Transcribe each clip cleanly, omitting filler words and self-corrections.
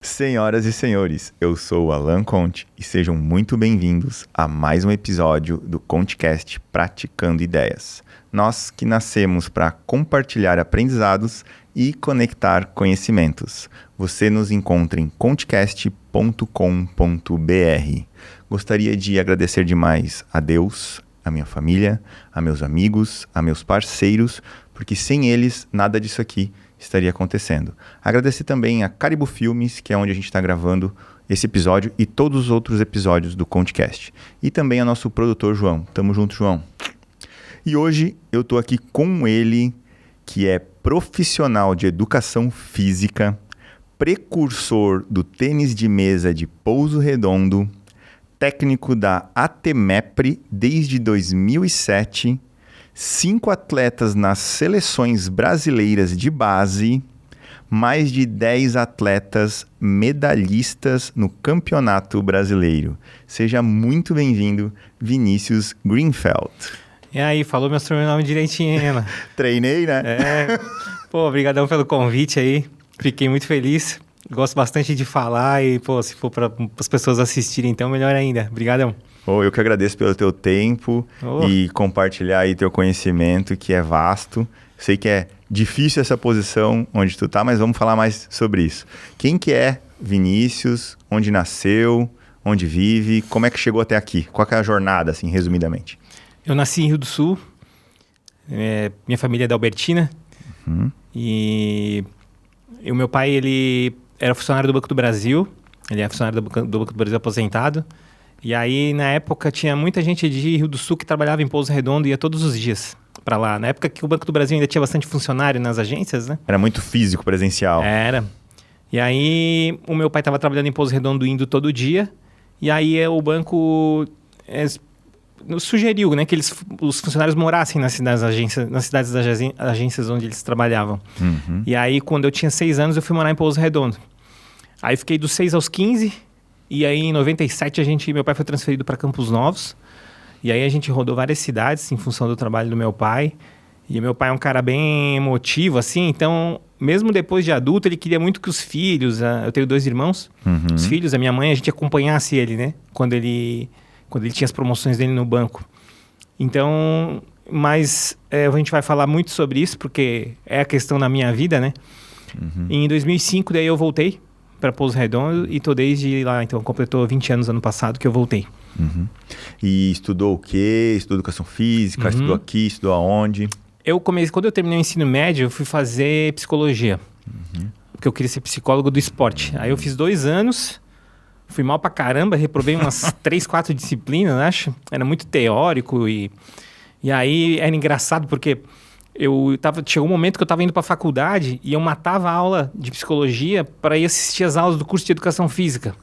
Senhoras e senhores, eu sou o Alan Conte e sejam muito bem-vindos a mais um episódio do ConteCast Praticando Ideias. Nós que nascemos para compartilhar aprendizados e conectar conhecimentos. Você nos encontra em contecast.com.br. Gostaria de agradecer demais a Deus, a minha família, a meus amigos, a meus parceiros, porque sem eles nada disso aqui estaria acontecendo. Agradecer também a Caribou Filmes, que é onde a gente está gravando esse episódio e todos os outros episódios do ConteCast. E também ao nosso produtor João. Tamo junto, João. E hoje eu tô aqui com ele, que é profissional de educação física, precursor do tênis de mesa de pouso redondo, técnico da ATMEPRE desde 2007, 5 atletas nas seleções brasileiras de base, mais de 10 atletas medalhistas no Campeonato Brasileiro. Seja muito bem-vindo, Vinícius Greenfeld. E aí, falou meu sobrenome direitinho, Ana. Treinei, né? Obrigadão pelo convite aí. Fiquei muito feliz. Gosto bastante de falar e, se for para as pessoas assistirem, então, melhor ainda. Obrigadão. Eu que agradeço pelo teu tempo e compartilhar aí teu conhecimento, que é vasto. Sei que é difícil essa posição onde tu tá, mas vamos falar mais sobre isso. Quem que é Vinícius? Onde nasceu? Onde vive? Como é que chegou até aqui? Qual que é a jornada, assim, resumidamente? Eu nasci em Rio do Sul. Minha família é da Albertina. E o meu pai, ele era funcionário do Banco do Brasil. Ele é funcionário do Banco do Brasil aposentado. E aí, na época, tinha muita gente de Rio do Sul que trabalhava em Pouso Redondo e ia todos os dias para lá. Na época que o Banco do Brasil ainda tinha bastante funcionário nas agências, né? Era muito físico, presencial. Era. E aí, o meu pai estava trabalhando em Pouso Redondo indo todo dia. E aí, o banco sugeriu, né, que os funcionários morassem nas cidades das agências onde eles trabalhavam. E aí, quando eu tinha 6 anos, eu fui morar em Pouso Redondo. Aí, fiquei dos 6 aos 15. E aí, em 97, meu pai foi transferido para Campos Novos. E aí, a gente rodou várias cidades em função do trabalho do meu pai. E meu pai é um cara bem emotivo, assim. Então, mesmo depois de adulto, ele queria muito que os filhos... eu tenho 2 irmãos. Os filhos da minha mãe, a gente acompanhasse ele, né? Quando ele tinha as promoções dele no banco. Então, mas a gente vai falar muito sobre isso, porque é a questão da minha vida, né? E em 2005, daí eu voltei para Pouso Redondo e tô desde lá. Então, completou 20 anos ano passado que eu voltei. E estudou o quê? Estudou educação física? Estudou aqui? Estudou aonde? Quando eu terminei o ensino médio, eu fui fazer psicologia. Porque eu queria ser psicólogo do esporte. Aí eu fiz 2 anos, fui mal pra caramba, reprovei umas 3, 4 disciplinas, acho. Era muito teórico e aí era engraçado porque... chegou um momento que eu estava indo para a faculdade e eu matava a aula de psicologia para ir assistir as aulas do curso de educação física.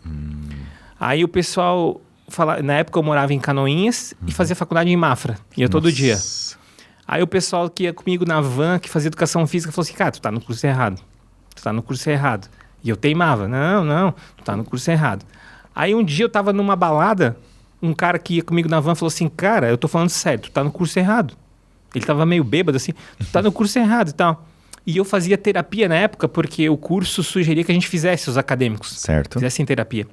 Aí o pessoal, na época eu morava em Canoinhas e fazia faculdade em Mafra, ia todo dia. Aí o pessoal que ia comigo na van, que fazia educação física, falou assim, cara, tu tá no curso errado. E eu teimava, não, tu tá no curso errado. Aí um dia eu tava numa balada, um cara que ia comigo na van falou assim, cara, eu tô falando sério, tu tá no curso errado. Ele tava meio bêbado, assim, tu tá no curso errado e tal. E eu fazia terapia na época, porque o curso sugeria que a gente fizesse, os acadêmicos. Certo. Fizessem terapia.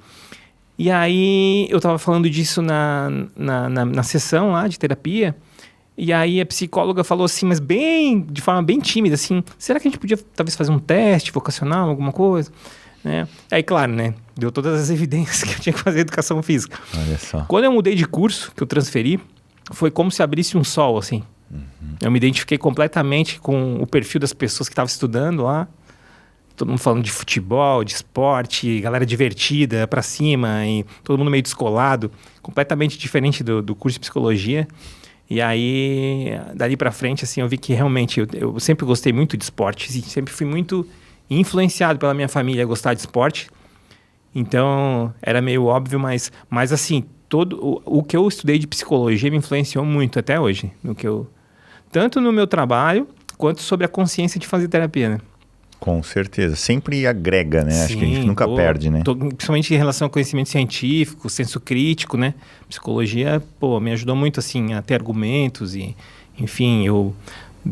E aí, eu tava falando disso na sessão lá de terapia, e aí a psicóloga falou assim, mas de forma bem tímida, assim, será que a gente podia talvez fazer um teste vocacional, alguma coisa? Aí, claro, né, deu todas as evidências que eu tinha que fazer educação física. Olha só. Quando eu mudei de curso, que eu transferi, foi como se abrisse um sol, assim. Eu me identifiquei completamente com o perfil das pessoas que estavam estudando lá. Todo mundo falando de futebol, de esporte, galera divertida, pra cima, e todo mundo meio descolado. Completamente diferente do curso de psicologia. E aí, dali pra frente, assim, eu vi que realmente eu sempre gostei muito de esporte. Sempre fui muito influenciado pela minha família a gostar de esporte. Então, era meio óbvio, mas assim, o que eu estudei de psicologia me influenciou muito até hoje. Tanto no meu trabalho, quanto sobre a consciência de fazer terapia, né? Com certeza. Sempre agrega, né? Sim, acho que a gente nunca perde, né? Principalmente em relação ao conhecimento científico, senso crítico, né? Psicologia, me ajudou muito, assim, a ter argumentos e... Enfim,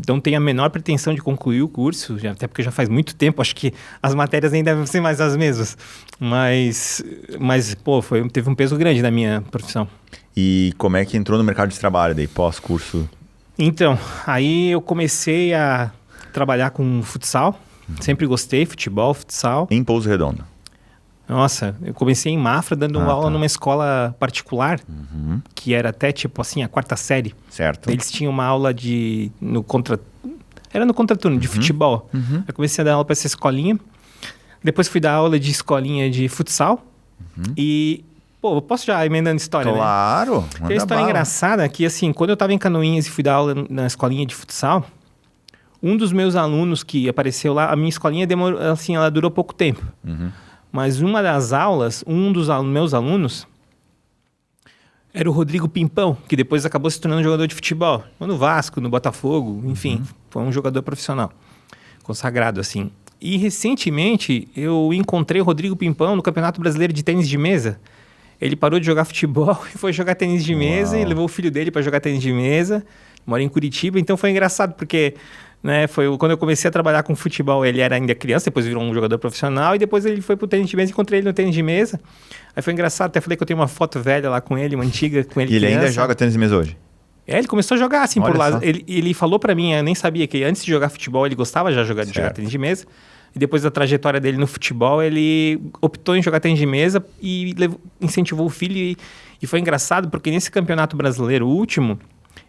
Não tenho a menor pretensão de concluir o curso, até porque já faz muito tempo, acho que as matérias ainda devem ser mais as mesmas. Mas pô, teve um peso grande na minha profissão. E como é que entrou no mercado de trabalho daí, pós-curso? Então, aí eu comecei a trabalhar com futsal. Sempre gostei, futebol, futsal. Em Pouso Redondo? Nossa, eu comecei em Mafra dando aula numa escola particular, que era até tipo assim, a 4ª série. Certo. Eles tinham uma aula era no contraturno, de futebol. Eu comecei a dar aula para essa escolinha. Depois fui dar aula de escolinha de futsal. E, pô, eu posso já emendando história, né? Claro. Tem uma história engraçada que, assim, quando eu tava em Canoinhas e fui dar aula na escolinha de futsal, um dos meus alunos que apareceu lá, a minha escolinha demorou, assim, ela durou pouco tempo. Mas uma das aulas, um dos meus alunos era o Rodrigo Pimpão, que depois acabou se tornando jogador de futebol. No Vasco, no Botafogo, enfim, foi um jogador profissional, consagrado, assim. E recentemente eu encontrei o Rodrigo Pimpão no Campeonato Brasileiro de Tênis de Mesa. Ele parou de jogar futebol e foi jogar tênis de mesa e levou o filho dele para jogar tênis de mesa. Mora em Curitiba, então foi engraçado porque... Né, quando eu comecei a trabalhar com futebol, ele era ainda criança, depois virou um jogador profissional e depois ele foi pro tênis de mesa, encontrei ele no tênis de mesa. Aí foi engraçado, até falei que eu tenho uma foto velha lá com ele, uma antiga com ele. E ele criança. ainda joga tênis de mesa hoje? Ele começou a jogar assim. Olha por lá. Só. Ele falou pra mim, eu nem sabia que antes de jogar futebol ele gostava já de jogar tênis de mesa. E depois da trajetória dele no futebol, ele optou em jogar tênis de mesa e incentivou o filho. E foi engraçado porque nesse campeonato brasileiro último,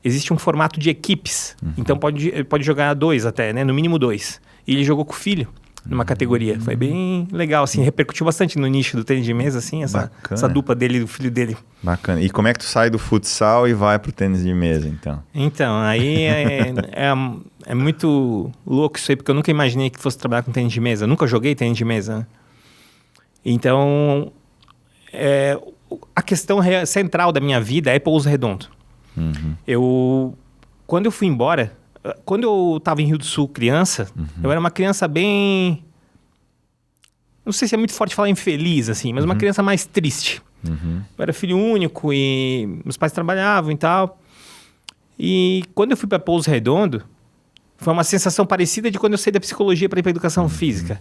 existe um formato de equipes. Então pode jogar 2 até, né? No mínimo 2. E ele jogou com o filho numa categoria. Foi bem legal, assim. Repercutiu bastante no nicho do tênis de mesa, assim. Essa dupla dele e do filho dele. Bacana. E como é que tu sai do futsal e vai pro tênis de mesa, então? Então, aí é muito louco isso aí, porque eu nunca imaginei que fosse trabalhar com tênis de mesa. Eu nunca joguei tênis de mesa. Então, a questão central da minha vida é Pouso Redondo. Quando eu fui embora, quando eu estava em Rio do Sul criança, eu era uma criança bem... Não sei se é muito forte falar infeliz, assim, mas uma criança mais triste. Eu era filho único e meus pais trabalhavam e tal. E quando eu fui para Pouso Redondo, foi uma sensação parecida de quando eu saí da psicologia para ir para educação física.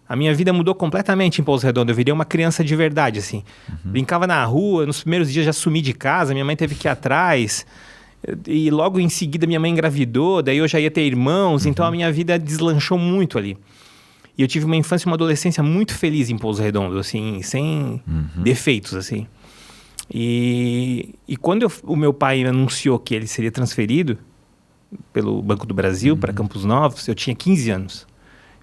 A minha vida mudou completamente em Pouso Redondo. Eu virei uma criança de verdade, assim. Brincava na rua, nos primeiros dias já sumi de casa, minha mãe teve que ir atrás. E logo em seguida minha mãe engravidou, daí eu já ia ter irmãos, então a minha vida deslanchou muito ali. E eu tive uma infância e uma adolescência muito feliz em Pouso Redondo, assim, sem defeitos, assim. E quando o meu pai anunciou que ele seria transferido pelo Banco do Brasil para Campos Novos, eu tinha 15 anos.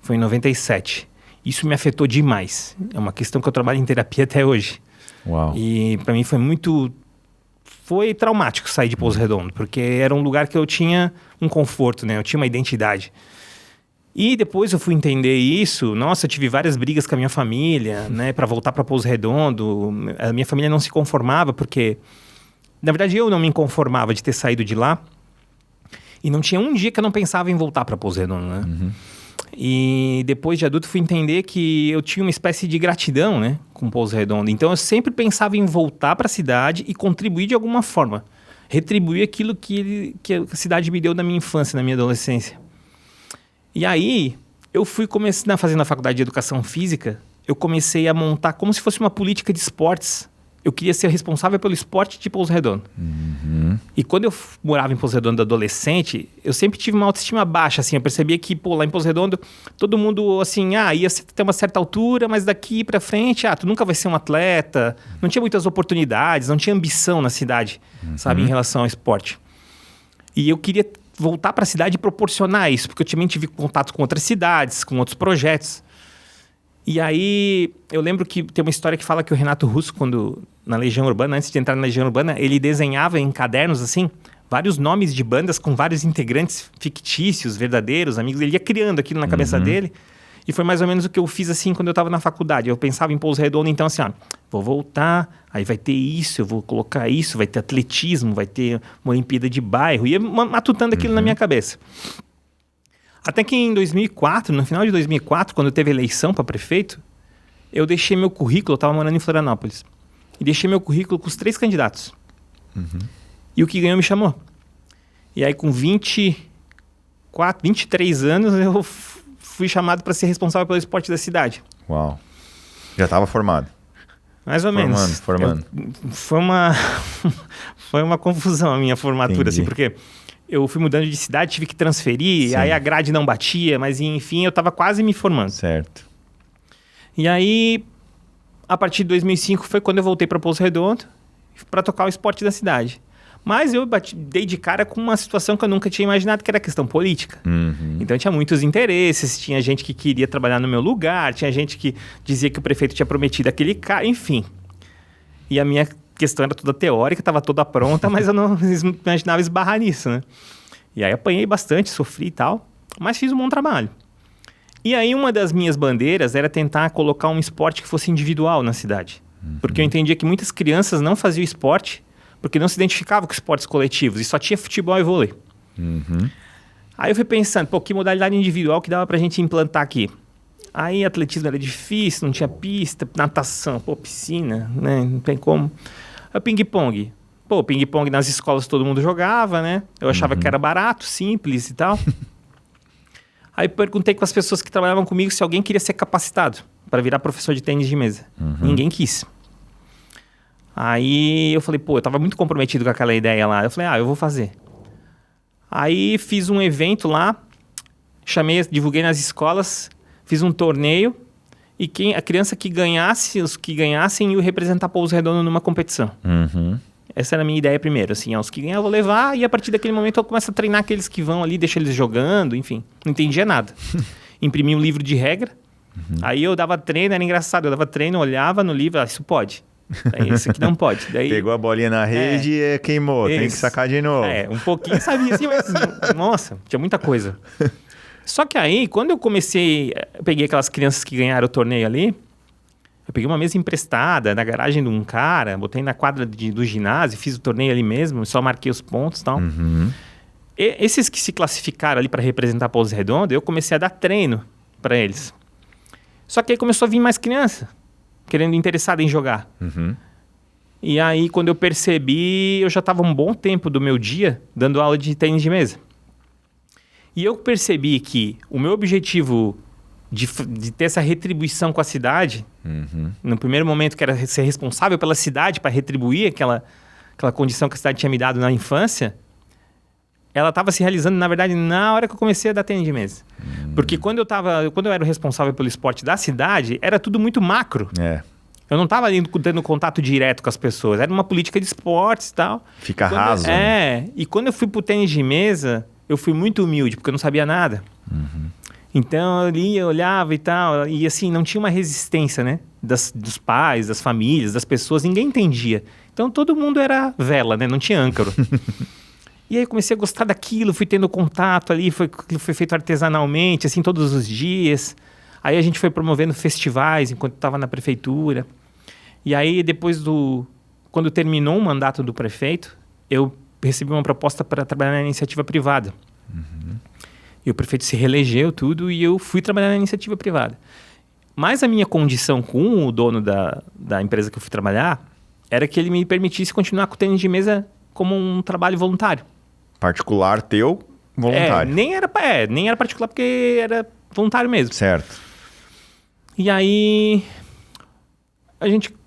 Foi em 97. Isso me afetou demais. É uma questão que eu trabalho em terapia até hoje. Uau. E para mim foi traumático sair de Pouso Redondo, porque era um lugar que eu tinha um conforto, né? Eu tinha uma identidade. E depois eu fui entender isso. Nossa, eu tive várias brigas com a minha família, né? Para voltar para Pouso Redondo. A minha família não se conformava, porque... Na verdade, eu não me conformava de ter saído de lá. E não tinha um dia que eu não pensava em voltar para Pouso Redondo, né? E depois de adulto fui entender que eu tinha uma espécie de gratidão, né, com Pouso Redondo. Então eu sempre pensava em voltar para a cidade e contribuir de alguma forma. Retribuir aquilo que a cidade me deu na minha infância, na minha adolescência. E aí eu fui fazendo a faculdade de educação física, eu comecei a montar como se fosse uma política de esportes. Eu queria ser responsável pelo esporte de Pouso Redondo. E quando eu morava em Pouso Redondo adolescente, eu sempre tive uma autoestima baixa, assim. Eu percebia que, lá em Pouso Redondo, todo mundo, assim, ia ter uma certa altura, mas daqui pra frente, tu nunca vai ser um atleta. Não tinha muitas oportunidades, não tinha ambição na cidade, sabe, em relação ao esporte. E eu queria voltar pra cidade e proporcionar isso, porque eu também tive contato com outras cidades, com outros projetos. E aí, eu lembro que tem uma história que fala que o Renato Russo, quando na Legião Urbana, antes de entrar na Legião Urbana, ele desenhava em cadernos, assim, vários nomes de bandas com vários integrantes fictícios, verdadeiros, amigos. Ele ia criando aquilo na cabeça dele. E foi mais ou menos o que eu fiz, assim, quando eu estava na faculdade. Eu pensava em Pouso Redondo, então, assim, vou voltar, aí vai ter isso, eu vou colocar isso, vai ter atletismo, vai ter uma Olimpíada de bairro. Ia matutando aquilo na minha cabeça. Até que em 2004, no final de 2004, quando teve eleição para prefeito, eu deixei meu currículo, eu estava morando em Florianópolis, e deixei meu currículo com os 3 candidatos. E o que ganhou me chamou. E aí com 20 23 anos, eu fui chamado para ser responsável pelo esporte da cidade. Uau. Já estava formado. Mais ou menos. Formando. Foi uma confusão a minha formatura, Entendi. assim, porque eu fui mudando de cidade, tive que transferir, Sim. aí a grade não batia, mas enfim, eu estava quase me formando. Certo. E aí, a partir de 2005 foi quando eu voltei para Pouso Redondo para tocar o esporte da cidade. Mas eu dei de cara com uma situação que eu nunca tinha imaginado, que era a questão política. Uhum. Então tinha muitos interesses, tinha gente que queria trabalhar no meu lugar, tinha gente que dizia que o prefeito tinha prometido aquele cara, enfim. E a minha questão era toda teórica, estava toda pronta, mas eu não imaginava esbarrar nisso, né? E aí apanhei bastante, sofri e tal, mas fiz um bom trabalho. E aí uma das minhas bandeiras era tentar colocar um esporte que fosse individual na cidade. Porque eu entendia que muitas crianças não faziam esporte porque não se identificavam com esportes coletivos e só tinha futebol e vôlei. Uhum. Aí eu fui pensando, pô, que modalidade individual que dava pra gente implantar aqui? Aí atletismo era difícil, não tinha pista, natação, pô, piscina, né? Não tem como. Aí ping-pong. Pô, ping-pong nas escolas todo mundo jogava, né? Eu achava que era barato, simples e tal. Aí perguntei com as pessoas que trabalhavam comigo se alguém queria ser capacitado para virar professor de tênis de mesa. Ninguém quis. Aí eu falei, pô, eu tava muito comprometido com aquela ideia lá. Eu falei, eu vou fazer. Aí fiz um evento lá, divulguei nas escolas, fiz um torneio e a criança que ganhasse, os que ganhassem, iam representar Pouso Redondo numa competição. Uhum. Essa era a minha ideia primeiro, assim, os que ganhar eu vou levar e a partir daquele momento eu começo a treinar aqueles que vão ali, deixo eles jogando, enfim. Não entendia nada. Imprimi um livro de regra, aí eu dava treino, era engraçado, eu dava treino, olhava no livro, isso pode. Aí, isso aqui não pode. Daí, Pegou a bolinha na rede e queimou, tem que Isso. sacar de novo. um pouquinho sabia assim, mas nossa, tinha muita coisa. Só que aí, quando eu peguei aquelas crianças que ganharam o torneio ali, eu peguei uma mesa emprestada na garagem de um cara, botei na quadra do ginásio, fiz o torneio ali mesmo, só marquei os pontos e tal. Esses que se classificaram ali para representar Pouso Redondo, eu comecei a dar treino para eles. Só que aí começou a vir mais criança, interessada em jogar. E aí, quando eu percebi, eu já estava um bom tempo do meu dia dando aula de tênis de mesa. E eu percebi que o meu objetivo de ter essa retribuição com a cidade, no primeiro momento que era ser responsável pela cidade para retribuir aquela condição que a cidade tinha me dado na infância, ela estava se realizando, na verdade, na hora que eu comecei a dar tênis de mesa. Porque quando eu era o responsável pelo esporte da cidade, era tudo muito macro. Eu não estava tendo contato direto com as pessoas. Era uma política de esportes e tal. Fica raso. Né? E quando eu fui pro tênis de mesa, eu fui muito humilde, porque eu não sabia nada. Então, eu lia, olhava e tal. E assim, não tinha uma resistência, né? Dos pais, das famílias, das pessoas. Ninguém entendia. Então, todo mundo era vela, né? Não tinha âncaro. E aí, eu comecei a gostar daquilo. Fui tendo contato ali. Foi feito artesanalmente, assim, todos os dias. Aí, a gente foi promovendo festivais enquanto estava na prefeitura. E aí, quando terminou o mandato do prefeito, eu recebi uma proposta para trabalhar na iniciativa privada. E o prefeito se reelegeu tudo e eu fui trabalhar na iniciativa privada. Mas a minha condição com o dono da empresa que eu fui trabalhar era que ele me permitisse continuar com o tênis de mesa como um trabalho voluntário. Particular teu, voluntário. Nem era particular porque era voluntário mesmo. Certo. E aí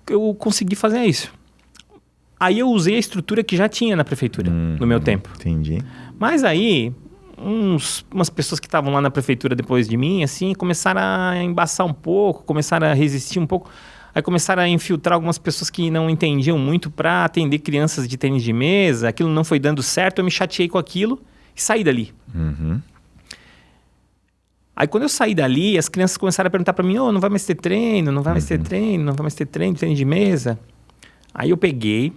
eu consegui fazer isso. Aí eu usei a estrutura que já tinha na prefeitura no meu tempo. Entendi. Mas aí umas pessoas que estavam lá na prefeitura depois de mim, assim, começaram a embaçar um pouco, começaram a resistir um pouco. Aí começaram a infiltrar algumas pessoas que não entendiam muito para atender crianças de tênis de mesa. Aquilo não foi dando certo, eu me chateei com aquilo e saí dali. Aí quando eu saí dali, as crianças começaram a perguntar para mim, não vai mais ter treino, não vai mais ter treino, não vai mais ter treino de tênis de mesa. Aí eu peguei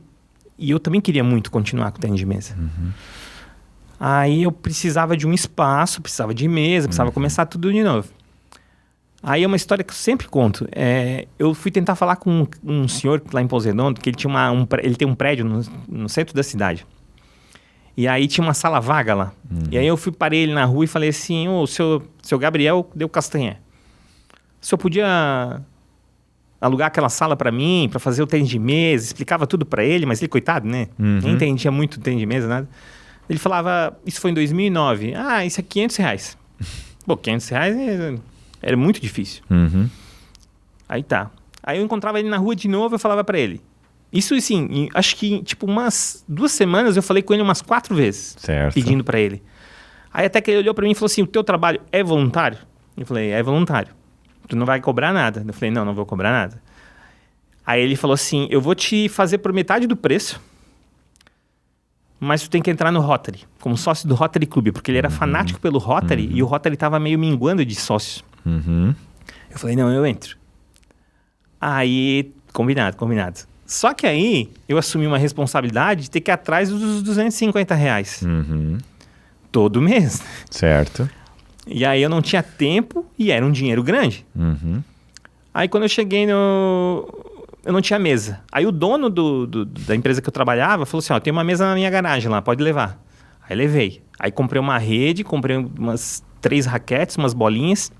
e eu também queria muito continuar com o tênis de mesa. Aí eu precisava de um espaço, precisava de mesa, precisava começar tudo de novo. Aí é uma história que eu sempre conto. Eu fui tentar falar com um senhor lá em Pouso Redondo, que ele tinha ele tem um prédio no centro da cidade. E aí tinha uma sala vaga lá. E aí eu parei ele na rua e falei assim, seu Gabriel Del Castanhé, o senhor podia alugar aquela sala para mim, para fazer o tênis de mesa? Explicava tudo para ele, mas ele, coitado, né? Nem entendia muito tênis de mesa, nada. Ele falava, isso foi em 2009. Ah, isso é R$500. Pô, R$500 era muito difícil. Aí tá. Aí eu encontrava ele na rua de novo, eu falava pra ele. Isso, assim, acho que, tipo, umas 2 semanas eu falei com ele umas 4 vezes. Certo. Pedindo pra ele. Aí até que ele olhou pra mim e falou assim, o teu trabalho é voluntário? Eu falei, é voluntário. Tu não vai cobrar nada. Eu falei, não vou cobrar nada. Aí ele falou assim, eu vou te fazer por metade do preço, mas tu tem que entrar no Rotary, como sócio do Rotary Club, porque ele era fanático pelo Rotary e o Rotary tava meio minguando de sócios. Eu falei, não, eu entro. Aí, combinado. Só que aí, eu assumi uma responsabilidade de ter que ir atrás dos R$250. Todo mês. Certo. E aí eu não tinha tempo e era um dinheiro grande. Aí quando eu cheguei eu não tinha mesa. Aí o dono da empresa que eu trabalhava falou assim, ó, tem uma mesa na minha garagem lá, pode levar. Aí levei. Aí comprei uma rede, comprei umas 3 raquetes, umas bolinhas,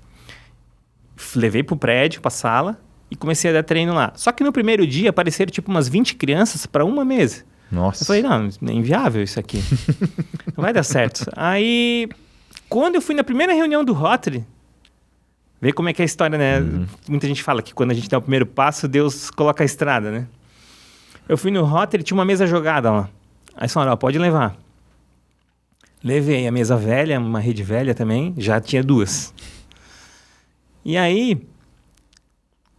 levei pro prédio, pra sala e comecei a dar treino lá. Só que no primeiro dia apareceram tipo umas 20 crianças para uma mesa. Nossa. Eu falei, não, é inviável isso aqui. Não vai dar certo. Aí, quando eu fui na primeira reunião do Rotary, vê como é que é a história, né? Muita gente fala que quando a gente dá o primeiro passo, Deus coloca a estrada, né? Eu fui no Rotary, tinha uma mesa jogada lá. Aí falaram, ó, pode levar. Levei a mesa velha, uma rede velha também, já tinha 2. E aí,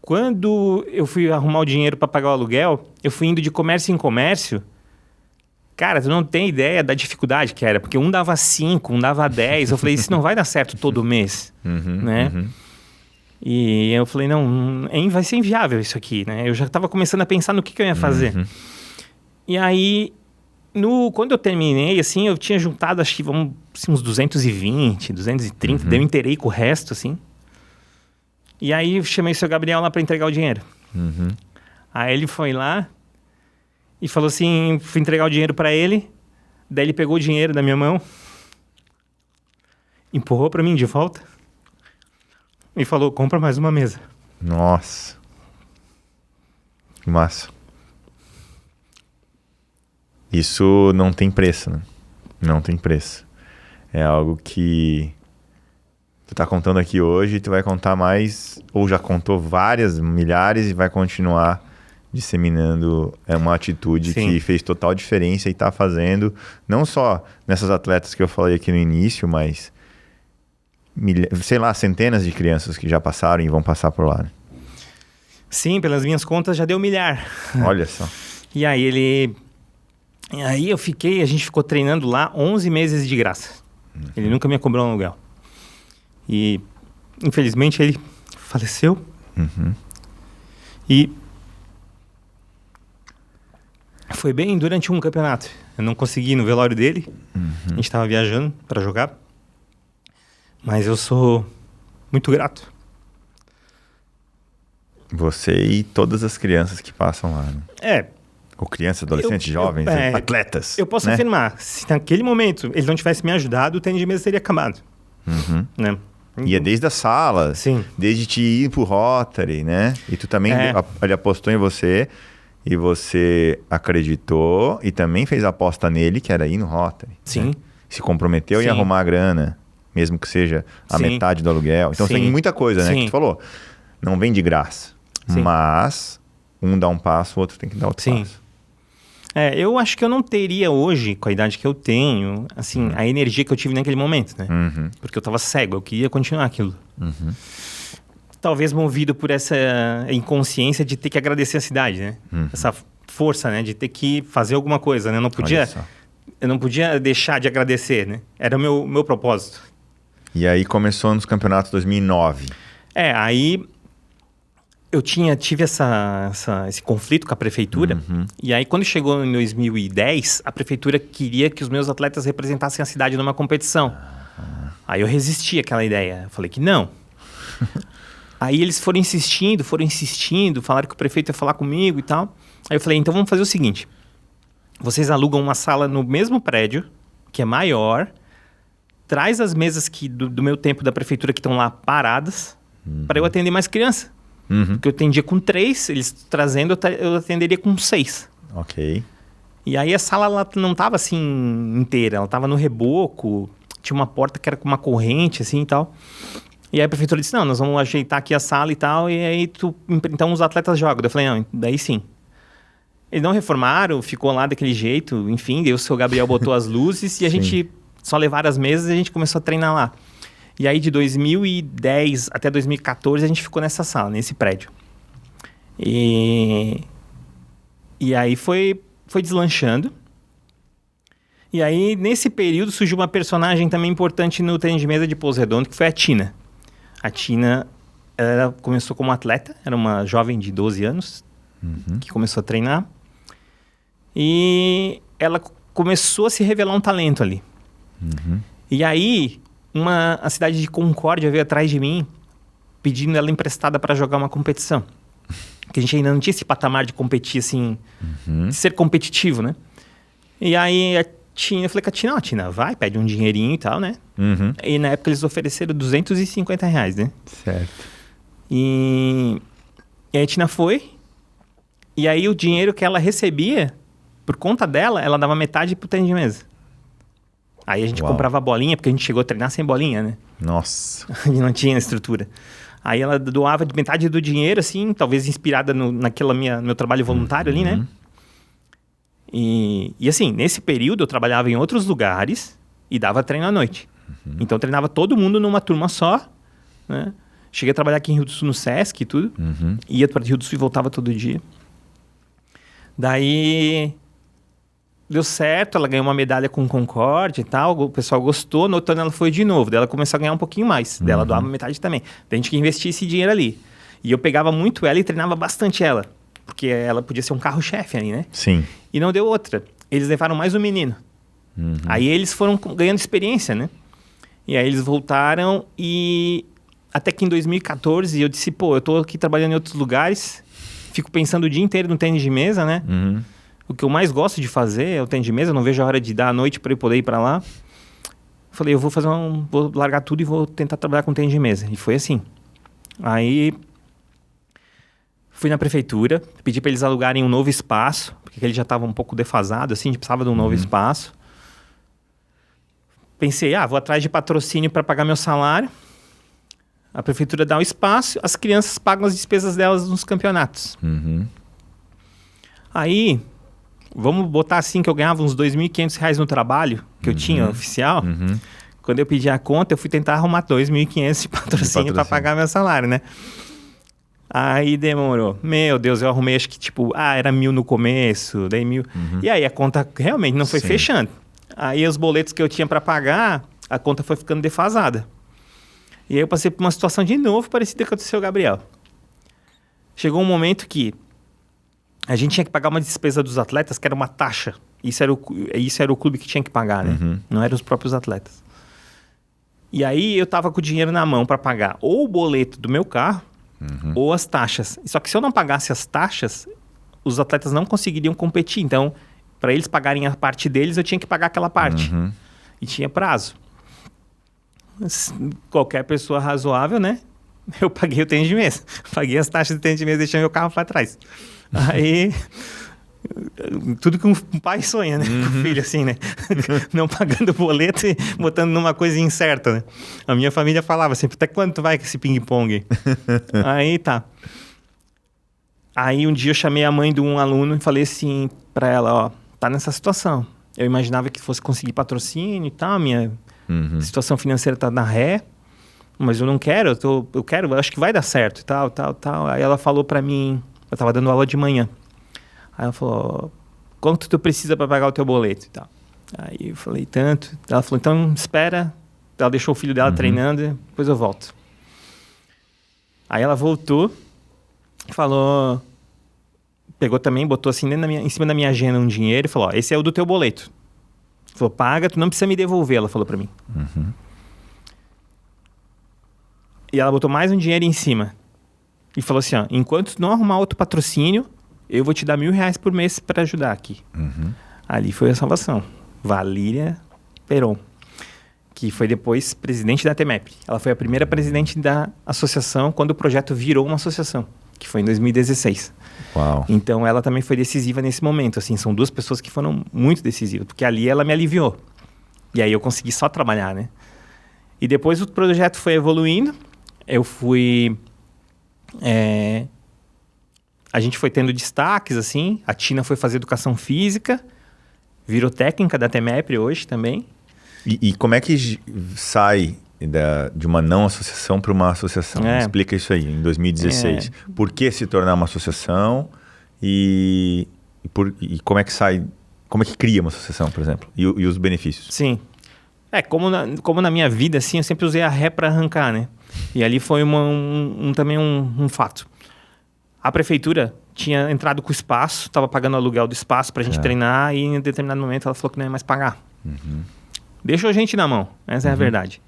quando eu fui arrumar o dinheiro para pagar o aluguel, eu fui indo de comércio em comércio. Cara, tu não tem ideia da dificuldade que era, porque um dava 5, um dava 10. Eu falei, isso não vai dar certo todo mês, né? E eu falei, não, vai ser inviável isso aqui, né? Eu já estava começando a pensar no que eu ia fazer. E aí, quando eu terminei, assim, eu tinha juntado, acho que uns 220, 230, daí eu inteirei com o resto, assim. E aí eu chamei o seu Gabriel lá para entregar o dinheiro. Aí ele foi lá e falou assim, fui entregar o dinheiro para ele, daí ele pegou o dinheiro da minha mão, empurrou para mim de volta e falou, compra mais uma mesa. Nossa. Que massa. Isso não tem preço, né? Não tem preço. É algo que tu tá contando aqui hoje, tu vai contar mais, ou já contou várias, milhares, e vai continuar disseminando uma atitude Sim. que fez total diferença e tá fazendo, não só nessas atletas que eu falei aqui no início, mas, sei lá, centenas de crianças que já passaram e vão passar por lá. Né? Sim, pelas minhas contas já deu 1 milhar. Olha só. E aí a gente ficou treinando lá 11 meses de graça. Ele nunca me cobrou um aluguel. E, infelizmente, ele faleceu. E foi bem durante um campeonato. Eu não consegui ir no velório dele. A gente estava viajando para jogar. Mas eu sou muito grato. Você e todas as crianças que passam lá. Né? Ou crianças, adolescentes, jovens, atletas. Eu posso afirmar, se naquele momento ele não tivesse me ajudado, o tênis de mesa teria acabado. Né? E é desde a sala, Sim. Desde te ir pro Rotary, né? E tu também, ele apostou em você, e você acreditou, e também fez a aposta nele, que era ir no Rotary. Sim. Né? Se comprometeu em arrumar a grana, mesmo que seja a metade do aluguel. Então tem muita coisa, né? Que tu falou, não vem de graça. Mas um dá um passo, o outro tem que dar outro passo. Eu acho que eu não teria hoje, com a idade que eu tenho, assim, a energia que eu tive naquele momento, né? Porque eu tava cego, eu queria continuar aquilo. Talvez movido por essa inconsciência de ter que agradecer a cidade, né? Essa força, né? De ter que fazer alguma coisa, né? Eu não podia deixar de agradecer, né? Era o meu propósito. E aí começou nos campeonatos 2009. Aí eu tive esse conflito com a prefeitura. E aí, quando chegou em 2010, a prefeitura queria que os meus atletas representassem a cidade numa competição. Aí eu resisti àquela ideia. Eu falei que não. Aí eles foram insistindo, falaram que o prefeito ia falar comigo e tal. Aí eu falei, então vamos fazer o seguinte. Vocês alugam uma sala no mesmo prédio, que é maior, traz as mesas do meu tempo da prefeitura que estão lá paradas, para eu atender mais criança. Porque eu atendia com 3, eles trazendo, eu atenderia com 6. Ok. E aí a sala ela não tava assim inteira, ela tava no reboco, tinha uma porta que era com uma corrente assim e tal. E aí a prefeitura disse, não, nós vamos ajeitar aqui a sala e tal, e aí então os atletas jogam. Daí eu falei, não, daí sim. Eles não reformaram, ficou lá daquele jeito, enfim, daí o seu Gabriel botou as luzes e a gente só levaram as mesas e a gente começou a treinar lá. E aí de 2010 até 2014 a gente ficou nessa sala, nesse prédio. E aí foi deslanchando. E aí nesse período surgiu uma personagem também importante no tênis de mesa de Pouso Redondo, que foi a Tina. A Tina, ela começou como atleta, era uma jovem de 12 anos, que começou a treinar. E ela começou a se revelar um talento ali. E aí, a cidade de Concórdia veio atrás de mim, pedindo ela emprestada para jogar uma competição. Porque a gente ainda não tinha esse patamar de competir, assim, de ser competitivo, né? E aí, eu falei com a Tina, Tina, vai, pede um dinheirinho e tal, né? E na época eles ofereceram R$250, né? Certo. E aí a Tina foi, e aí o dinheiro que ela recebia, por conta dela, ela dava metade pro tênis de mesa. Aí a gente comprava bolinha, porque a gente chegou a treinar sem bolinha, né? Nossa. A gente não tinha estrutura. Aí ela doava de metade do dinheiro, assim, talvez inspirada naquela meu trabalho voluntário ali, né? E assim, nesse período eu trabalhava em outros lugares e dava treino à noite. Então eu treinava todo mundo numa turma só, né? Cheguei a trabalhar aqui em Rio do Sul no Sesc e tudo. Ia para Rio do Sul e voltava todo dia. Daí deu certo, ela ganhou uma medalha com Concórdia e tal, o pessoal gostou, no outro ano ela foi de novo, daí ela começou a ganhar um pouquinho mais, daí ela doava metade também. Daí a gente que investir esse dinheiro ali. E eu pegava muito ela e treinava bastante ela, porque ela podia ser um carro-chefe ali, né? Sim. E não deu outra. Eles levaram mais um menino. Aí eles foram ganhando experiência, né? E aí eles voltaram e até que em 2014 eu disse, pô, eu tô aqui trabalhando em outros lugares, fico pensando o dia inteiro no tênis de mesa, né? O que eu mais gosto de fazer é o tênis de mesa, eu não vejo a hora de dar a noite para eu poder ir para lá. Falei, eu vou largar tudo e vou tentar trabalhar com tênis de mesa. E foi assim. Aí fui na prefeitura, pedi para eles alugarem um novo espaço, porque ele já estava um pouco defasado, assim, a gente precisava de um novo espaço. Pensei, vou atrás de patrocínio para pagar meu salário. A prefeitura dá o espaço, as crianças pagam as despesas delas nos campeonatos. Aí, vamos botar assim que eu ganhava uns R$2.500 no trabalho, que eu tinha oficial. Quando eu pedi a conta, eu fui tentar arrumar R$2.500 de patrocínio para pagar meu salário, né? Aí demorou. Meu Deus, eu arrumei acho que tipo, era 1.000 no começo, daí 1.000. E aí a conta realmente não foi fechando. Aí os boletos que eu tinha para pagar, a conta foi ficando defasada. E aí eu passei por uma situação de novo parecida com a do seu Gabriel. Chegou um momento que a gente tinha que pagar uma despesa dos atletas, que era uma taxa. Isso era o clube que tinha que pagar, né? Não eram os próprios atletas. E aí eu tava com o dinheiro na mão para pagar ou o boleto do meu carro, ou as taxas. Só que se eu não pagasse as taxas, os atletas não conseguiriam competir. Então, para eles pagarem a parte deles, eu tinha que pagar aquela parte. E tinha prazo. Qualquer pessoa razoável, né? Eu paguei o tênis de mesa. Paguei as taxas do tênis de mesa e deixei meu carro para trás. Aí, tudo que um pai sonha, né? Com o filho, assim, né? Não pagando boleto e botando numa coisa incerta, né? A minha família falava sempre, até quando tu vai com esse ping-pong? Aí, tá. Aí, um dia eu chamei a mãe de um aluno e falei assim pra ela, tá nessa situação. Eu imaginava que fosse conseguir patrocínio e tal, minha situação financeira tá na ré, mas eu não quero, eu acho que vai dar certo e tal. Aí ela falou pra mim, eu tava dando aula de manhã. Aí ela falou, quanto tu precisa para pagar o teu boleto e tal? Aí eu falei, tanto. Ela falou, então espera. Ela deixou o filho dela treinando, depois eu volto. Aí ela voltou, falou, pegou também, botou assim em cima da minha agenda um dinheiro e falou, esse é o do teu boleto. Falou, paga, tu não precisa me devolver, ela falou para mim. E ela botou mais um dinheiro em cima. E falou assim, enquanto tu não arrumar outro patrocínio, eu vou te dar R$1.000 por mês para ajudar aqui. Ali foi a salvação. Valíria Peron, que foi depois presidente da TMEP. Ela foi a primeira presidente da associação quando o projeto virou uma associação. que foi em 2016. Uau. Então ela também foi decisiva nesse momento, assim, são duas pessoas que foram muito decisivas, porque ali ela me aliviou. E aí eu consegui só trabalhar, né? E depois o projeto foi evoluindo, eu fui... A gente foi tendo destaques, assim, a Tina foi fazer educação física, virou técnica da TEMEPRE hoje também. E como é que sai de uma não associação para uma associação? Explica isso aí, em 2016. Por que se tornar uma associação e como é que sai, como é que cria uma associação, por exemplo? E os benefícios? Sim. Como na minha vida, assim, eu sempre usei a ré para arrancar, né? E ali foi também um fato. A prefeitura tinha entrado com o espaço, estava pagando o aluguel do espaço para a gente treinar e em determinado momento ela falou que não ia mais pagar. Deixou a gente na mão, essa é a verdade.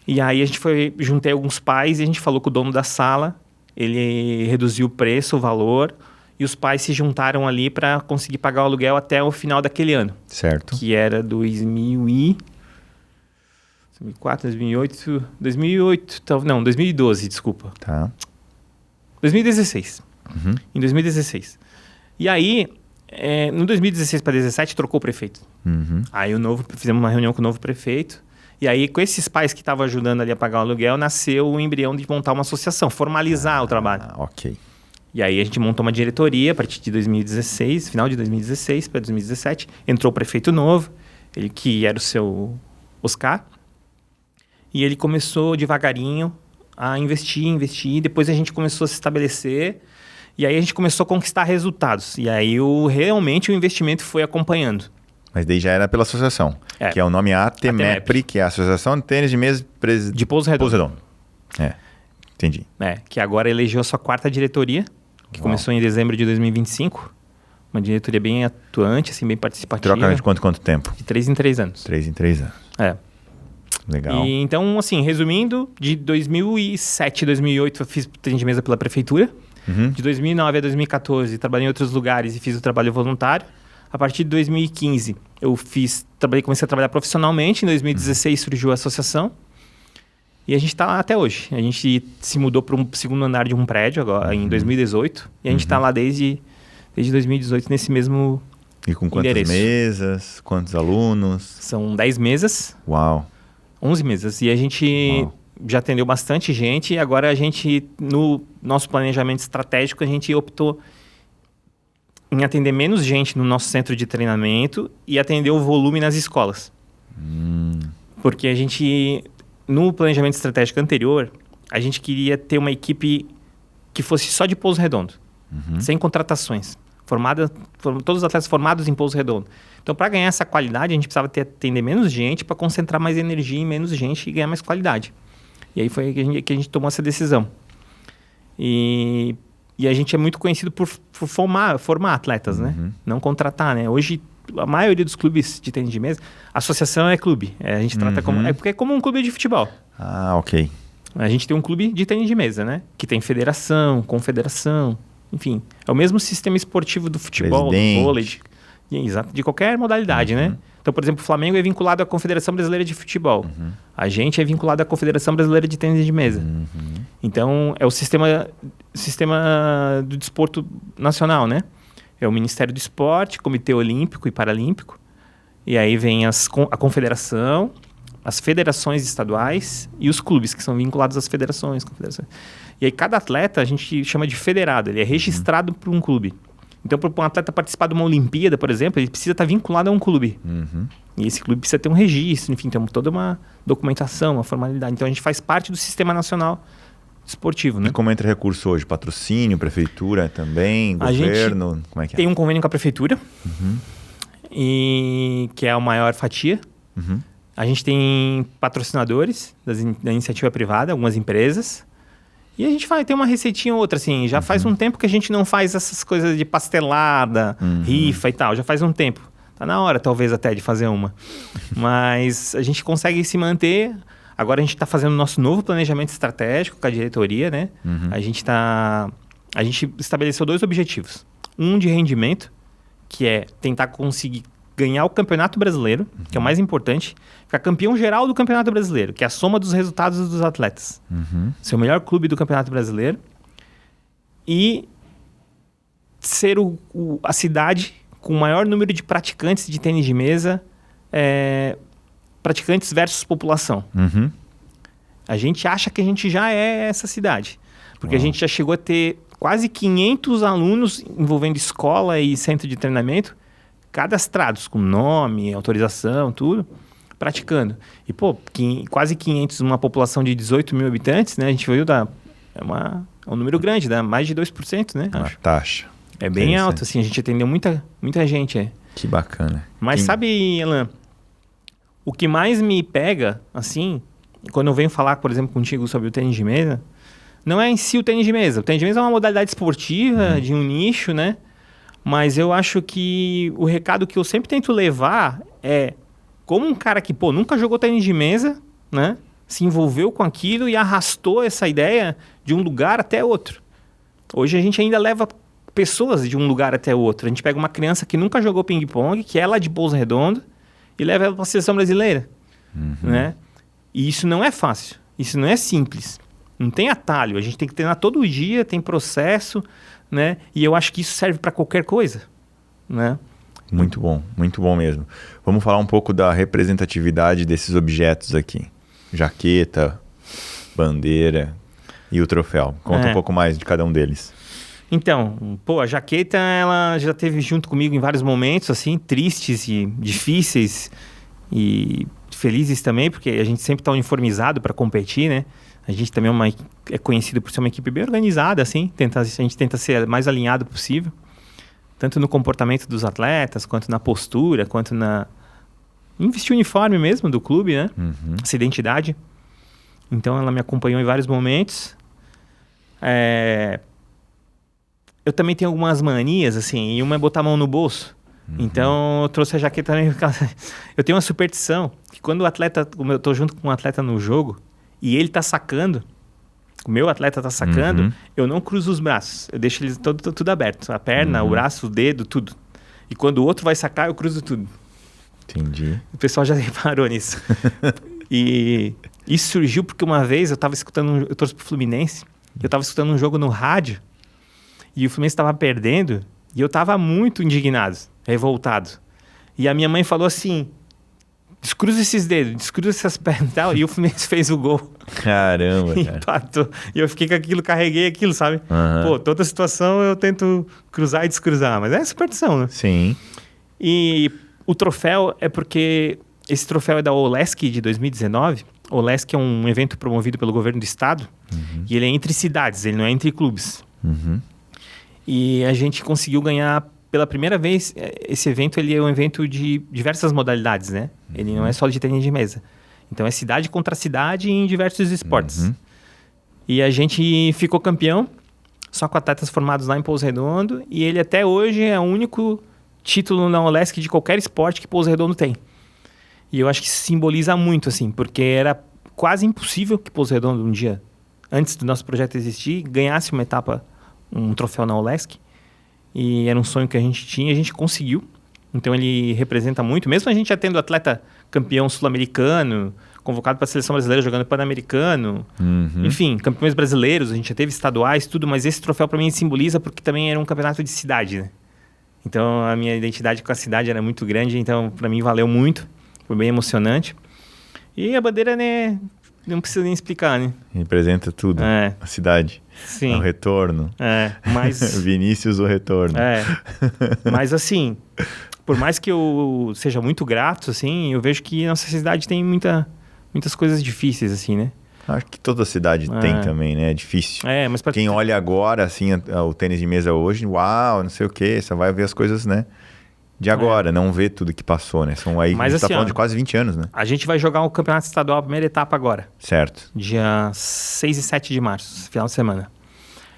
E aí a gente juntei alguns pais e a gente falou com o dono da sala, ele reduziu o preço, o valor, e os pais se juntaram ali para conseguir pagar o aluguel até o final daquele ano. Certo. Que era 2004, 2012, desculpa. Tá. 2016. Em 2016. E aí, no 2016 para 2017, trocou o prefeito. Aí fizemos uma reunião com o novo prefeito. E aí, com esses pais que estavam ajudando ali a pagar o aluguel, nasceu o embrião de montar uma associação, formalizar o trabalho. Ok. E aí a gente montou uma diretoria a partir de 2016, final de 2016 para 2017. Entrou o prefeito novo, ele que era o seu Oscar. E ele começou devagarinho a investir. Depois a gente começou a se estabelecer. E aí a gente começou a conquistar resultados. E aí realmente o investimento foi acompanhando. Mas daí já era pela associação, que é o nome ATEMEPRE, que é a Associação de Tênis de Mesa de Pouso Redondo. Entendi. Que agora elegeu a sua 4ª diretoria, que começou em dezembro de 2025. Uma diretoria bem atuante, assim, bem participativa. Troca de quanto tempo? De 3 em 3 anos. 3 em 3 anos. Legal. E, então, assim, resumindo, de 2007 a 2008 eu fiz tênis de mesa pela prefeitura. De 2009 a 2014 trabalhei em outros lugares e fiz o trabalho voluntário. A partir de 2015 eu comecei a trabalhar profissionalmente. Em 2016 surgiu a associação. E a gente está lá até hoje. A gente se mudou para um segundo andar de um prédio agora, em 2018. E a gente está lá desde 2018 nesse mesmo E com quantas endereço. mesas? Quantos alunos? São 10 mesas. Uau. 11 mesas. E a gente já atendeu bastante gente. E agora a gente, no nosso planejamento estratégico, a gente optou em atender menos gente no nosso centro de treinamento e atender o volume nas escolas. Porque a gente, no planejamento estratégico anterior, a gente queria ter uma equipe que fosse só de Pouso Redondo, sem contratações. Todos os atletas formados em Pouso Redondo. Então, para ganhar essa qualidade, a gente precisava atender menos gente para concentrar mais energia em menos gente e ganhar mais qualidade. E aí foi que a gente tomou essa decisão. E a gente é muito conhecido por formar atletas, né? Não contratar, né? Hoje, a maioria dos clubes de tênis de mesa, a associação é clube. A gente trata como... porque é como um clube de futebol. Ok. A gente tem um clube de tênis de mesa, né? Que tem federação, confederação, enfim. É o mesmo sistema esportivo do futebol, do vôlei, de qualquer modalidade, né? Então, por exemplo, o Flamengo é vinculado à Confederação Brasileira de Futebol. A gente é vinculado à Confederação Brasileira de Tênis de Mesa. Então, é o sistema do desporto nacional, né? É o Ministério do Esporte, Comitê Olímpico e Paralímpico. E aí vem a confederação, as federações estaduais e os clubes, que são vinculados às federações, confederações. E aí cada atleta a gente chama de federado, ele é registrado por um clube. Então, para um atleta participar de uma Olimpíada, por exemplo, ele precisa estar vinculado a um clube. E esse clube precisa ter um registro, enfim, tem toda uma documentação, uma formalidade. Então, a gente faz parte do Sistema Nacional Esportivo, né? E como entra recurso hoje? Patrocínio, prefeitura também, governo? Como é que é? Tem um convênio com a prefeitura, que é a maior fatia. A gente tem patrocinadores da iniciativa privada, algumas empresas. E a gente tem uma receitinha ou outra, assim. Já faz um tempo que a gente não faz essas coisas de pastelada, rifa e tal. Já faz um tempo. Tá na hora, talvez, até de fazer uma. Mas a gente consegue se manter. Agora a gente está fazendo o nosso novo planejamento estratégico com a diretoria, né? A gente estabeleceu 2 objetivos. Um de rendimento, que é tentar conseguir ganhar o Campeonato Brasileiro, que é o mais importante, ficar campeão geral do Campeonato Brasileiro, que é a soma dos resultados dos atletas. Ser o melhor clube do Campeonato Brasileiro. e ser a cidade com o maior número de praticantes de tênis de mesa, praticantes versus população. Uhum. A gente acha que a gente já é essa cidade, porque a gente já chegou a ter quase 500 alunos envolvendo escola e centro de treinamento, cadastrados com nome, autorização, tudo, praticando. E, quase 500 numa população de 18 mil habitantes, né? A gente viu, é um número grande, dá mais de 2%, né? Uma taxa. É bem alto, assim, a gente atendeu muita gente. Que bacana. Mas sabe, Elan, o que mais me pega, assim, quando eu venho falar, por exemplo, contigo sobre o tênis de mesa, não é em si o tênis de mesa. O tênis de mesa é uma modalidade esportiva, de um nicho, né? Mas eu acho que o recado que eu sempre tento levar é como um cara que, nunca jogou tênis de mesa, né? Se envolveu com aquilo e arrastou essa ideia de um lugar até outro. Hoje a gente ainda leva pessoas de um lugar até outro. A gente pega uma criança que nunca jogou ping-pong, que é lá de Pouso Redondo, e leva ela para a seleção brasileira, né? E isso não é fácil, isso não é simples. Não tem atalho, a gente tem que treinar todo dia, tem processo, né? E eu acho que isso serve para qualquer coisa, né? Muito bom mesmo. Vamos falar um pouco da representatividade desses objetos aqui. Jaqueta, bandeira e o troféu. Conta um pouco mais de cada um deles. Então, a jaqueta, ela já esteve junto comigo em vários momentos, assim, tristes e difíceis e felizes também, porque a gente sempre está uniformizado para competir, né? A gente também é conhecido por ser uma equipe bem organizada, assim, a gente tenta ser mais alinhado possível, tanto no comportamento dos atletas, quanto na postura, quanto em vestir o uniforme mesmo do clube, né? Essa identidade. Então, ela me acompanhou em vários momentos. Eu também tenho algumas manias, assim, e uma é botar a mão no bolso. Então, eu trouxe a jaqueta também. Eu tenho uma superstição, que quando como eu tô junto com um atleta no jogo, e ele tá sacando, o meu atleta tá sacando, eu não cruzo os braços. Eu deixo ele tudo aberto. A perna, o braço, o dedo, tudo. E quando o outro vai sacar, eu cruzo tudo. Entendi. O pessoal já reparou nisso. E isso surgiu porque uma vez eu tava escutando, eu torço pro Fluminense, eu tava escutando um jogo no rádio, e o Fluminense estava perdendo, e eu estava muito indignado, revoltado. E a minha mãe falou assim, descruza esses dedos, descruza essas pernas e tal, e o Fluminense fez o gol. Caramba, cara. Empatou. E eu fiquei com aquilo, carreguei aquilo, sabe? Toda situação eu tento cruzar e descruzar, mas é superstição, né? Sim. E o troféu é porque esse troféu é da OLESC de 2019. O OLESC é um evento promovido pelo governo do estado, e ele é entre cidades, ele não é entre clubes. E a gente conseguiu ganhar pela primeira vez. Esse evento ele é um evento de diversas modalidades, né? Ele não é só de tênis de mesa. Então é cidade contra cidade em diversos esportes. E a gente ficou campeão, só com atletas formados lá em Pouso Redondo. E ele até hoje é o único título na OLESC de qualquer esporte que Pouso Redondo tem. E eu acho que isso simboliza muito, assim, porque era quase impossível que Pouso Redondo um dia, antes do nosso projeto existir, ganhasse uma etapa, um troféu na OLESC, e era um sonho que a gente conseguiu. Então ele representa muito, mesmo a gente já tendo atleta campeão sul-americano, convocado para a seleção brasileira jogando pan-americano, enfim, campeões brasileiros, a gente já teve estaduais, tudo, mas esse troféu para mim simboliza porque também era um campeonato de cidade, né? Então a minha identidade com a cidade era muito grande, então para mim valeu muito, foi bem emocionante. E a bandeira, né, não precisa nem explicar, né? Representa tudo. A cidade. Sim. O retorno. Mas... Vinícius, o retorno. Mas assim, por mais que eu seja muito grato, assim, eu vejo que nossa cidade tem muitas coisas difíceis, assim, né? Acho que toda cidade tem também, né? É difícil. Mas quem olha agora, assim, o tênis de mesa hoje, uau, não sei o quê, você vai ver as coisas, né? De agora, não vê tudo que passou, né? A gente tá falando de quase 20 anos, né? A gente vai jogar o Campeonato Estadual, a primeira etapa agora. Certo. Dia 6 e 7 de março, final de semana.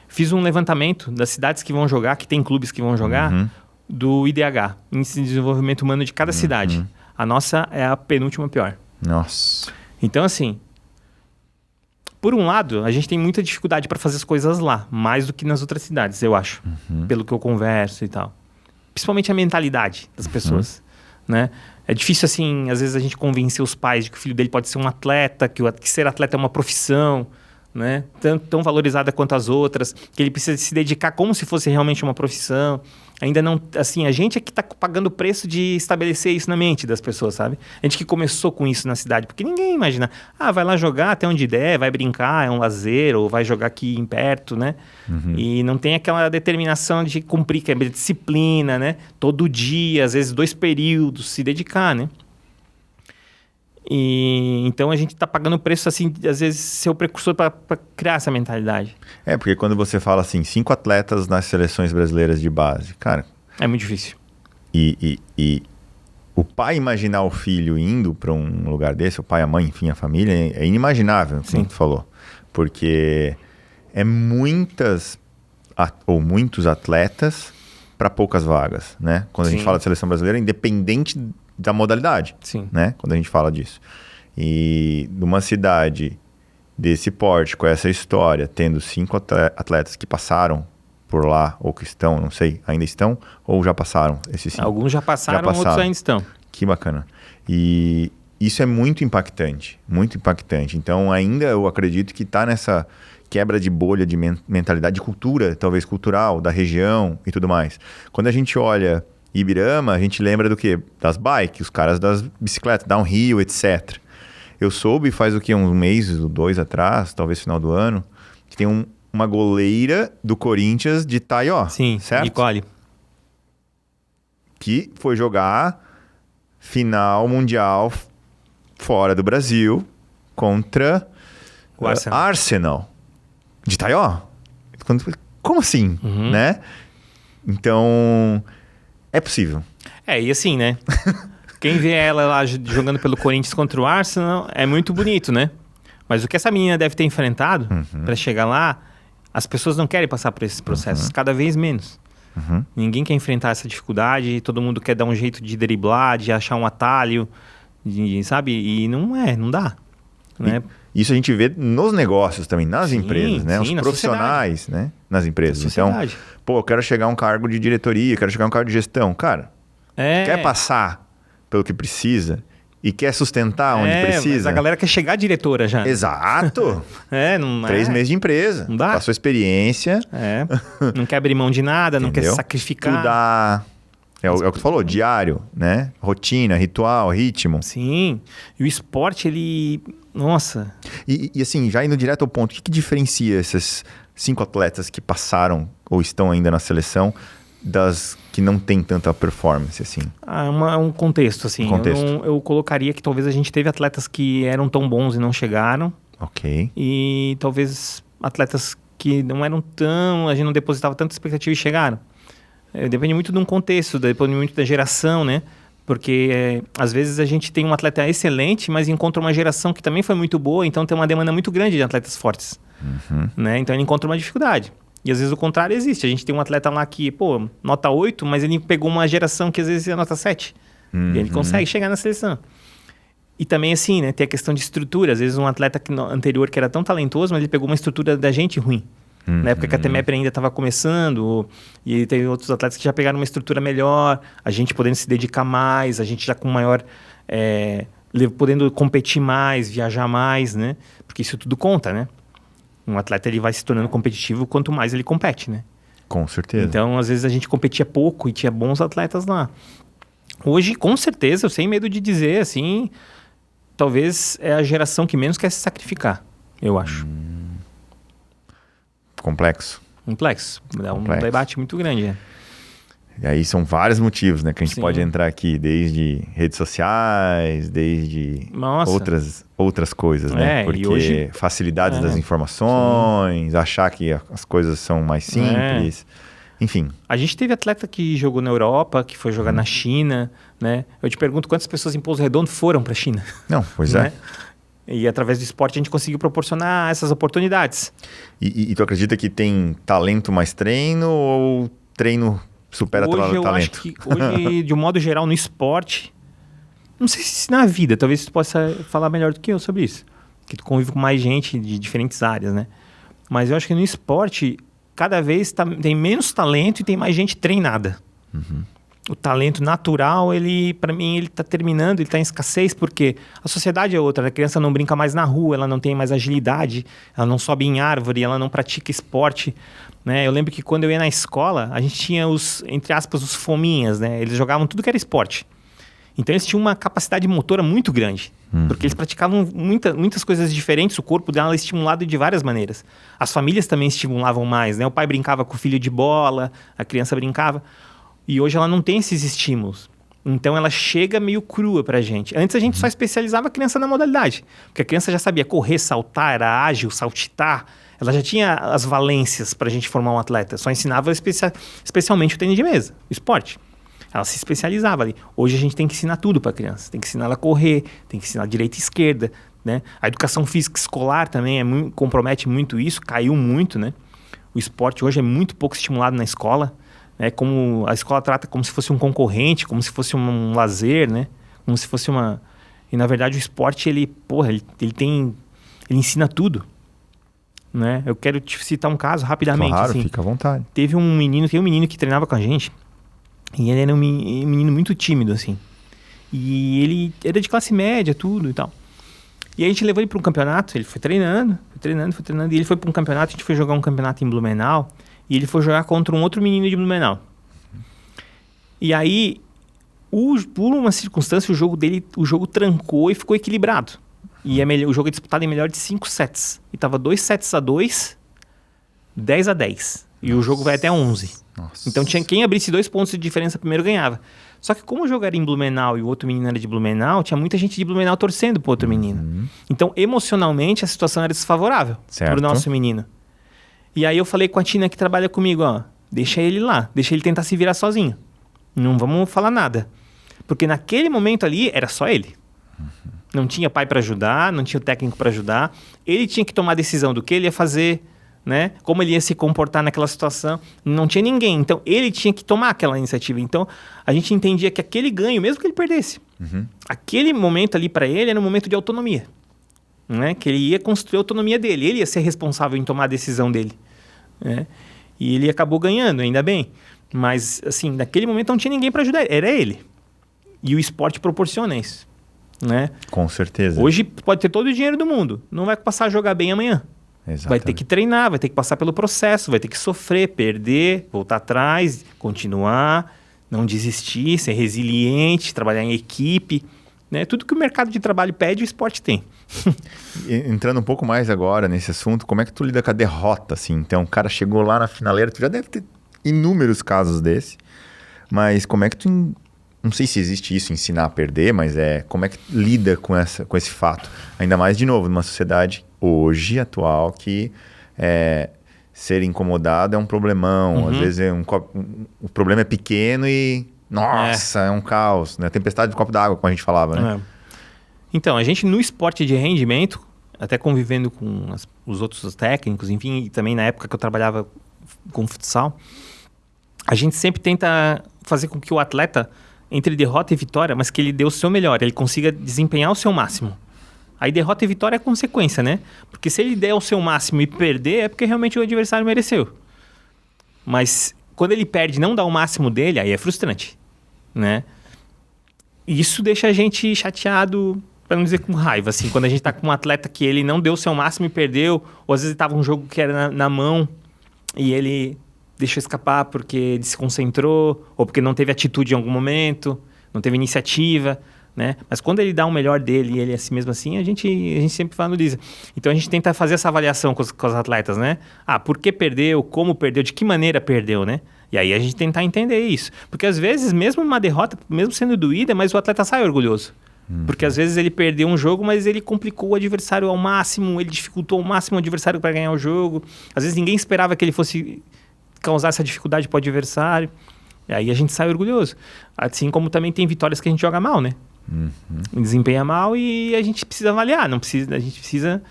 Fiz um levantamento das cidades que vão jogar, que tem clubes que vão jogar, do IDH, Índice de Desenvolvimento Humano de cada cidade. A nossa é a penúltima pior. Nossa. Então, assim, por um lado, a gente tem muita dificuldade para fazer as coisas lá, mais do que nas outras cidades, eu acho, pelo que eu converso e tal. Principalmente a mentalidade das pessoas, né? É difícil, assim, às vezes a gente convencer os pais de que o filho dele pode ser um atleta, que ser atleta é uma profissão, né? Tão valorizada quanto as outras, que ele precisa se dedicar como se fosse realmente uma profissão. Ainda não, assim, a gente é que está pagando o preço de estabelecer isso na mente das pessoas, sabe? A gente que começou com isso na cidade, porque ninguém imagina, vai lá jogar até onde der, vai brincar, é um lazer, ou vai jogar aqui em perto, né? E não tem aquela determinação de cumprir, que é disciplina, né? Todo dia, às vezes 2 períodos, se dedicar, né? E então a gente está pagando o preço, assim, às vezes ser o precursor para criar essa mentalidade. Porque quando você fala assim, 5 atletas nas seleções brasileiras de base, cara... É muito difícil. E o pai imaginar o filho indo para um lugar desse, o pai, a mãe, enfim, a família, é inimaginável, como tu falou. Porque é muitos atletas para poucas vagas, né? Quando a gente fala de seleção brasileira, independente da modalidade, né? Quando a gente fala disso. E numa cidade desse porte, com essa história, tendo 5 atletas que passaram por lá, ou que estão, não sei, ainda estão, ou já passaram esses 5? Alguns já passaram, outros ainda estão. Que bacana. E isso é muito impactante, muito impactante. Então, ainda eu acredito que está nessa quebra de bolha de mentalidade, de cultura, talvez cultural, da região e tudo mais. Quando a gente olha Ibirama, a gente lembra do quê? Das bikes, os caras das bicicletas, downhill, etc. Eu soube faz o quê? Um mês ou 2 atrás, talvez final do ano, que tem uma goleira do Corinthians de Taió. Sim, certo? Nicole. Que foi jogar final mundial fora do Brasil contra o Arsenal de Taió. Como assim, né? Então... É possível. E assim, né? Quem vê ela lá jogando pelo Corinthians contra o Arsenal é muito bonito, né? Mas o que essa menina deve ter enfrentado para chegar lá, as pessoas não querem passar por esses processos, cada vez menos. Ninguém quer enfrentar essa dificuldade, todo mundo quer dar um jeito de driblar, de achar um atalho, sabe? E não dá. Né? Isso a gente vê nos negócios também, nas empresas, né? Os profissionais, sociedade. Né? Nas empresas. Então, eu quero chegar a um cargo de diretoria, quero chegar a um cargo de gestão. Cara, quer passar pelo que precisa e quer sustentar onde precisa. Mas a galera quer chegar a diretora já. Exato. Não 3 meses de empresa. Não dá. Passou experiência. Não quer abrir mão de nada, não quer se sacrificar. Estudar. É o que tu falou, diário, né? Rotina, ritual, ritmo. Sim. E o esporte, ele... Nossa. E assim, já indo direto ao ponto, o que diferencia esses 5 atletas que passaram ou estão ainda na seleção das que não têm tanta performance, assim? Um contexto, assim. Eu colocaria que talvez a gente teve atletas que eram tão bons e não chegaram. Ok. E talvez atletas que não eram tão... A gente não depositava tanta expectativa e chegaram. Depende muito de um contexto, depende muito da geração, né? Porque às vezes a gente tem um atleta excelente, mas encontra uma geração que também foi muito boa, então tem uma demanda muito grande de atletas fortes. Né? Então ele encontra uma dificuldade. E às vezes o contrário existe. A gente tem um atleta lá que, nota 8, mas ele pegou uma geração que às vezes é nota 7. E ele consegue chegar na seleção. E também assim, né? Tem a questão de estrutura. Às vezes um atleta anterior que era tão talentoso, mas ele pegou uma estrutura da gente ruim. Na época que a Temep ainda estava começando, e tem outros atletas que já pegaram uma estrutura melhor, a gente podendo se dedicar mais, a gente já com maior... podendo competir mais, viajar mais, né? Porque isso tudo conta, né? Um atleta ele vai se tornando competitivo quanto mais ele compete, né? Com certeza. Então, às vezes a gente competia pouco e tinha bons atletas lá. Hoje, com certeza, eu sem medo de dizer, assim, talvez é a geração que menos quer se sacrificar, eu acho. Complexo. É um debate muito grande, né? E aí são vários motivos, né? Que a gente pode entrar aqui, desde redes sociais, desde outras coisas, né? Porque hoje, facilidades das informações, achar que as coisas são mais simples, enfim. A gente teve atleta que jogou na Europa, que foi jogar na China, né? Eu te pergunto quantas pessoas em Pouso Redondo foram para a China? Não, pois é. E através do esporte a gente conseguiu proporcionar essas oportunidades. E tu acredita que tem talento mais treino ou treino supera talento? Hoje eu acho que, hoje, de um modo geral, no esporte, não sei se na vida, talvez tu possa falar melhor do que eu sobre isso, que tu convive com mais gente de diferentes áreas, né? Mas eu acho que no esporte, cada vez tem menos talento e tem mais gente treinada. o talento natural, para mim, ele tá terminando, ele tá em escassez, porque a sociedade é outra, a criança não brinca mais na rua, ela não tem mais agilidade, ela não sobe em árvore, ela não pratica esporte, né? Eu lembro que quando eu ia na escola, a gente tinha entre aspas, os fominhas, né? Eles jogavam tudo que era esporte. Então eles tinham uma capacidade motora muito grande, porque eles praticavam muitas coisas diferentes, o corpo dela era estimulado de várias maneiras. As famílias também estimulavam mais, né? O pai brincava com o filho de bola, a criança brincava. E hoje ela não tem esses estímulos. Então ela chega meio crua pra gente. Antes a gente só especializava a criança na modalidade, porque a criança já sabia correr, saltar, era ágil, saltitar. Ela já tinha as valências pra gente formar um atleta. Só ensinava especialmente o tênis de mesa, o esporte. Ela se especializava ali. Hoje a gente tem que ensinar tudo para a criança. Tem que ensinar ela a correr, tem que ensinar direita e esquerda, né? A educação física escolar também compromete muito isso, caiu muito, né? O esporte hoje é muito pouco estimulado na escola, né? Como a escola trata como se fosse um concorrente, como se fosse um lazer, né? Como se fosse uma... E na verdade o esporte, ele ensina tudo, né? Eu quero te citar um caso rapidamente. Claro, assim. fica à vontade. Tem um menino que treinava com a gente, e ele era um menino muito tímido, assim. E ele era de classe média, tudo e tal. E aí a gente levou ele para um campeonato, ele foi treinando. E ele foi para um campeonato, a gente foi jogar um campeonato em Blumenau. E ele foi jogar contra um outro menino de Blumenau. E aí, por uma circunstância, o jogo trancou e ficou equilibrado. E o jogo é disputado em melhor de 5 sets. E tava 2-7-2, 10-10. E o jogo vai até 11. Nossa. Então quem abrisse 2 pontos de diferença primeiro ganhava. Só que como o jogo era em Blumenau e o outro menino era de Blumenau, tinha muita gente de Blumenau torcendo pro outro menino. Então, emocionalmente, a situação era desfavorável pro nosso menino. E aí eu falei com a Tina que trabalha comigo, ó, deixa ele lá, deixa ele tentar se virar sozinho. Não vamos falar nada. Porque naquele momento ali, era só ele. Não tinha pai para ajudar, não tinha o técnico para ajudar. Ele tinha que tomar a decisão do que ele ia fazer, né? Como ele ia se comportar naquela situação. Não tinha ninguém. Então, ele tinha que tomar aquela iniciativa. Então, a gente entendia que aquele ganho, mesmo que ele perdesse, aquele momento ali para ele era um momento de autonomia. Né? Que ele ia construir a autonomia dele. Ele ia ser responsável em tomar a decisão dele. Né? E ele acabou ganhando, ainda bem. Mas, assim, naquele momento não tinha ninguém para ajudar. Era ele. E o esporte proporciona isso. Né? Com certeza. Hoje pode ter todo o dinheiro do mundo. Não vai passar a jogar bem amanhã. Exatamente. Vai ter que treinar, vai ter que passar pelo processo, vai ter que sofrer, perder, voltar atrás, continuar, não desistir, ser resiliente, trabalhar em equipe. Né? Tudo que o mercado de trabalho pede, o esporte tem. Entrando um pouco mais agora nesse assunto, como é que tu lida com a derrota? Assim? Então, o cara chegou lá na finaleira, tu já deve ter inúmeros casos desse, mas como é que tu... Não sei se existe isso, ensinar a perder, mas como é que lida com esse fato? Ainda mais, de novo, numa sociedade hoje, atual, que ser incomodado é um problemão. Às vezes o problema é pequeno e, nossa, é um caos. Né? Tempestade de copo d'água, como a gente falava, né? Então, a gente no esporte de rendimento, até convivendo com os outros técnicos, enfim, e também na época que eu trabalhava com futsal, a gente sempre tenta fazer com que o atleta, entre derrota e vitória, mas que ele dê o seu melhor, ele consiga desempenhar o seu máximo. Aí derrota e vitória é consequência, né? Porque se ele der o seu máximo e perder, é porque realmente o adversário mereceu. Mas quando ele perde e não dá o máximo dele, aí é frustrante, né? E isso deixa a gente chateado, para não dizer com raiva, assim. Quando a gente tá com um atleta que ele não deu o seu máximo e perdeu, ou às vezes tava um jogo que era na mão e ele deixou escapar porque ele se concentrou, ou porque não teve atitude em algum momento, não teve iniciativa, né? Mas quando ele dá o melhor dele e ele é assim mesmo assim, a gente sempre valoriza. Então a gente tenta fazer essa avaliação com os atletas, né? Por que perdeu, como perdeu, de que maneira perdeu, né? E aí a gente tentar entender isso. Porque às vezes, mesmo uma derrota, mesmo sendo doída, mas o atleta sai orgulhoso. Porque às vezes ele perdeu um jogo, mas ele complicou o adversário ao máximo, ele dificultou ao máximo o adversário para ganhar o jogo. Às vezes ninguém esperava que ele fosse causar essa dificuldade para o adversário. E aí a gente sai orgulhoso. Assim como também tem vitórias que a gente joga mal, né? Desempenha mal e a gente precisa avaliar. A gente precisa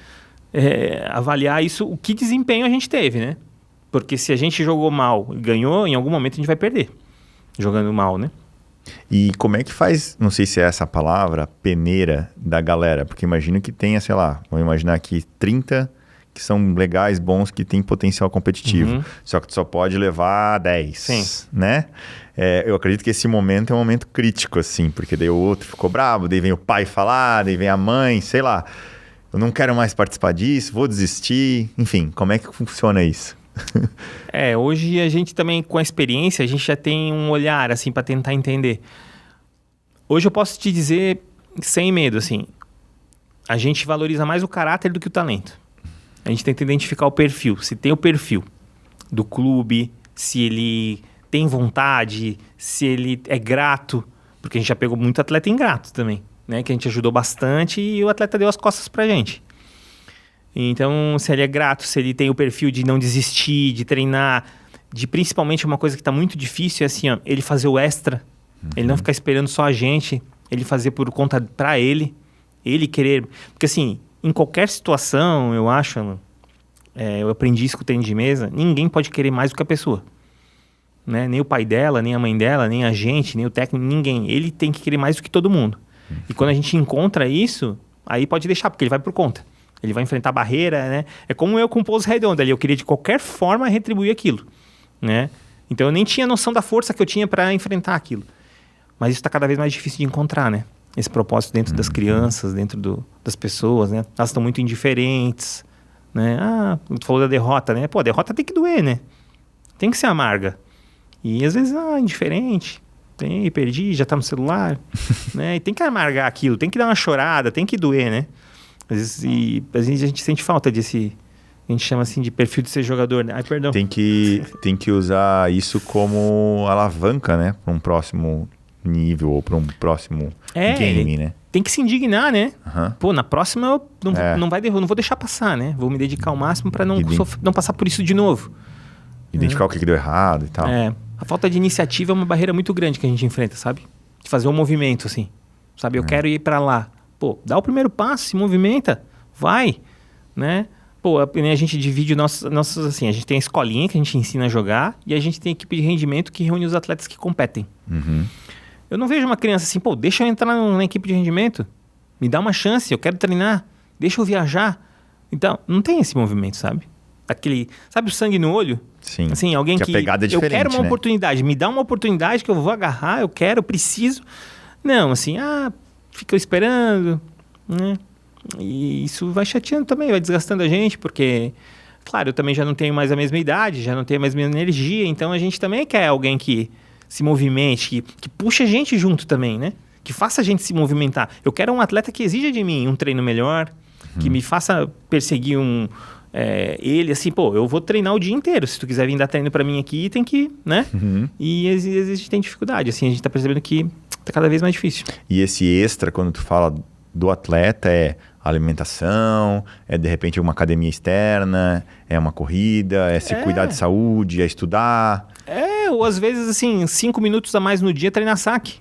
avaliar isso, o que desempenho a gente teve, né? Porque se a gente jogou mal e ganhou, em algum momento a gente vai perder jogando mal, né? E como é que faz, não sei se é essa a palavra, peneira da galera? Porque imagino que tenha, sei lá, vamos imaginar aqui 30 que são legais, bons, que têm potencial competitivo. Uhum. Só que tu só pode levar 10, Sim. né? Eu acredito que esse momento é um momento crítico, assim, porque daí o outro ficou bravo, daí vem o pai falar, daí vem a mãe, sei lá. Eu não quero mais participar disso, vou desistir. Enfim, como é que funciona isso? Hoje a gente também, com a experiência, a gente já tem um olhar, assim, para tentar entender. Hoje eu posso te dizer, sem medo, assim, a gente valoriza mais o caráter do que o talento. A gente tenta identificar o perfil. Se tem o perfil do clube, se ele tem vontade, se ele é grato, porque a gente já pegou muito atleta ingrato também, né? Que a gente ajudou bastante e o atleta deu as costas pra gente. Então, se ele é grato, se ele tem o perfil de não desistir, de treinar, de principalmente uma coisa que está muito difícil é assim, ó, ele fazer o extra, ele não ficar esperando só a gente, ele fazer por conta pra ele querer. Porque assim, em qualquer situação, eu acho, eu aprendi isso com o tênis de mesa, ninguém pode querer mais do que a pessoa. Né? Nem o pai dela, nem a mãe dela, nem a gente, nem o técnico, ninguém. Ele tem que querer mais do que todo mundo. E quando a gente encontra isso, aí pode deixar, porque ele vai por conta. Ele vai enfrentar a barreira, né? É como eu com o pouso redondo ali. Eu queria de qualquer forma retribuir aquilo, né? Então eu nem tinha noção da força que eu tinha para enfrentar aquilo. Mas isso está cada vez mais difícil de encontrar, né? Esse propósito dentro das crianças, dentro das pessoas, né? Elas estão muito indiferentes, né? Tu falou da derrota, né? Pô, a derrota tem que doer, né? Tem que ser amarga. E às vezes, indiferente. Perdi, já tá no celular, né? E tem que amargar aquilo, tem que dar uma chorada, tem que doer, né? Às vezes a gente sente falta desse... A gente chama assim de perfil de ser jogador, né? Ai, perdão. Tem que usar isso como alavanca, né? Para um próximo nível ou para um próximo game, né? Tem que se indignar, né? Uhum. Pô, na próxima eu não vou deixar passar, né? Vou me dedicar ao máximo para não passar por isso de novo. Identificar o que deu errado e tal. A falta de iniciativa é uma barreira muito grande que a gente enfrenta, sabe? De fazer um movimento, assim. Sabe? Eu quero ir para lá. Pô, dá o primeiro passo, se movimenta, vai, né? Pô, a gente divide nossos assim, a gente tem a escolinha que a gente ensina a jogar e a gente tem a equipe de rendimento que reúne os atletas que competem. Uhum. Eu não vejo uma criança assim, pô, deixa eu entrar na equipe de rendimento, me dá uma chance, eu quero treinar, deixa eu viajar. Então, não tem esse movimento, sabe? Sabe o sangue no olho? Sim, assim, alguém que a pegada é diferente, eu quero uma né? oportunidade, me dá uma oportunidade que eu vou agarrar, eu quero, eu preciso. Não, assim, fica esperando, né? E isso vai chateando também, vai desgastando a gente, porque, claro, eu também já não tenho mais a mesma idade, já não tenho mais a mesma energia, então a gente também quer alguém que se movimente, que puxe a gente junto também, né? Que faça a gente se movimentar. Eu quero um atleta que exija de mim um treino melhor, que me faça perseguir ele, assim, pô, eu vou treinar o dia inteiro. Se tu quiser vir dar treino pra mim aqui, tem que, né? Uhum. E às vezes a gente tem dificuldade, assim, a gente tá percebendo que tá cada vez mais difícil. E esse extra, quando tu fala do atleta, é alimentação, é de repente uma academia externa, é uma corrida, é se cuidar de saúde, é estudar. Ou às vezes, assim, 5 minutos a mais no dia treinar saque.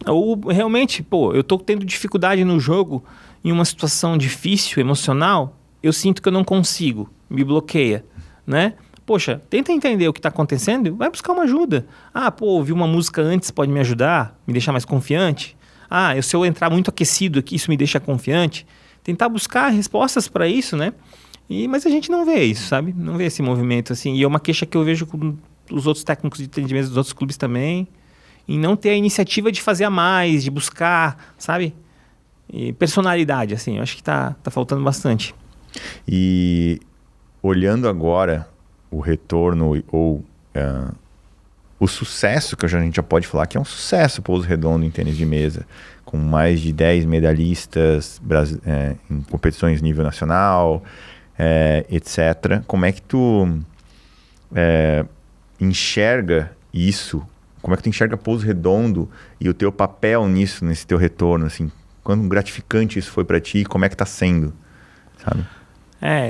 Ou realmente, pô, eu tô tendo dificuldade no jogo, em uma situação difícil, emocional, eu sinto que eu não consigo, me bloqueia, né? Poxa, tenta entender o que está acontecendo, vai buscar uma ajuda. Ouvir uma música antes pode me ajudar, me deixar mais confiante. Se eu entrar muito aquecido aqui, isso me deixa confiante. Tentar buscar respostas para isso, né? Mas a gente não vê isso, sabe? Não vê esse movimento, assim. E é uma queixa que eu vejo com os outros técnicos de atendimento dos outros clubes também, em não ter a iniciativa de fazer a mais, de buscar, sabe? E personalidade, assim. Eu acho que tá faltando bastante. E olhando agora o retorno ou o sucesso, que a gente já pode falar que é um sucesso Pouso Redondo em tênis de mesa, com mais de 10 medalhistas em competições nível nacional, etc. Como é que tu enxerga isso? Como é que tu enxerga Pouso Redondo e o teu papel nisso, nesse teu retorno? Assim, quão gratificante isso foi para ti e como é que tá sendo, sabe?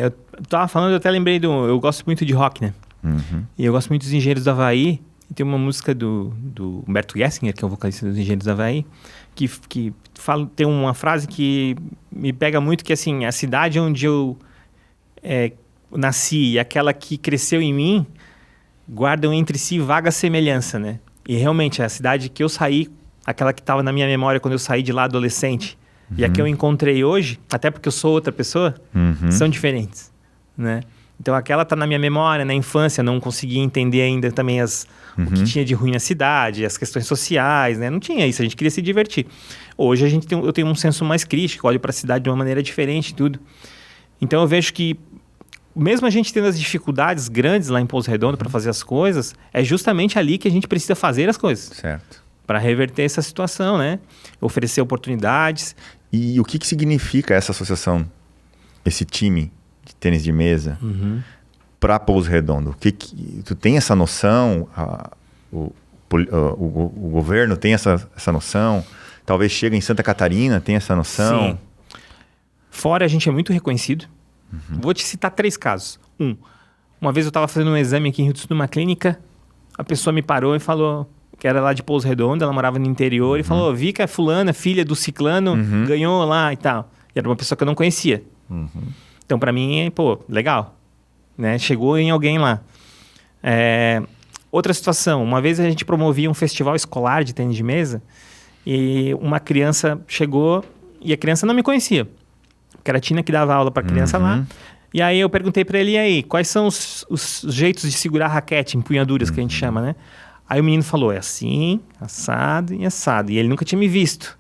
Eu tava falando, eu até lembrei eu gosto muito de rock, né? Uhum. E eu gosto muito dos Engenheiros do Havaí. E tem uma música do Humberto Gessinger, que é o vocalista dos Engenheiros do Havaí, que tem uma frase que me pega muito, que assim, a cidade onde eu nasci e aquela que cresceu em mim guardam entre si vaga semelhança, né? E realmente, a cidade que eu saí, aquela que estava na minha memória quando eu saí de lá adolescente, E a que eu encontrei hoje, até porque eu sou outra pessoa, são diferentes, né? Então aquela tá na minha memória, na infância, não conseguia entender ainda também o que tinha de ruim na cidade, as questões sociais, né? Não tinha isso, a gente queria se divertir. Hoje eu tenho um senso mais crítico, olho para a cidade de uma maneira diferente e tudo. Então eu vejo que mesmo a gente tendo as dificuldades grandes lá em Pouso Redondo para fazer as coisas, é justamente ali que a gente precisa fazer as coisas. Certo. Para reverter essa situação, né? Oferecer oportunidades. E o que significa essa associação, esse time de tênis de mesa para Pouso Redondo? Tu tem essa noção? O governo tem essa noção? Talvez chegue em Santa Catarina, tem essa noção? Sim. Fora a gente é muito reconhecido. Vou te citar 3 casos. Uma vez eu estava fazendo um exame aqui em Rio do Sul, numa clínica, a pessoa me parou e falou que era lá de Pouso Redondo, ela morava no interior, e falou, vi que a fulana, filha do ciclano, ganhou lá e tal. E era uma pessoa que eu não conhecia. Então, para mim, legal. Né? Chegou em alguém lá. Outra situação, uma vez a gente promovia um festival escolar de tênis de mesa, e uma criança chegou, e a criança não me conhecia. Porque era a Tina que dava aula para criança lá. E aí eu perguntei para ele, e aí, quais são os jeitos de segurar a raquete, empunhaduras, que a gente chama, né? Aí o menino falou, é assim, assado e assado. E ele nunca tinha me visto.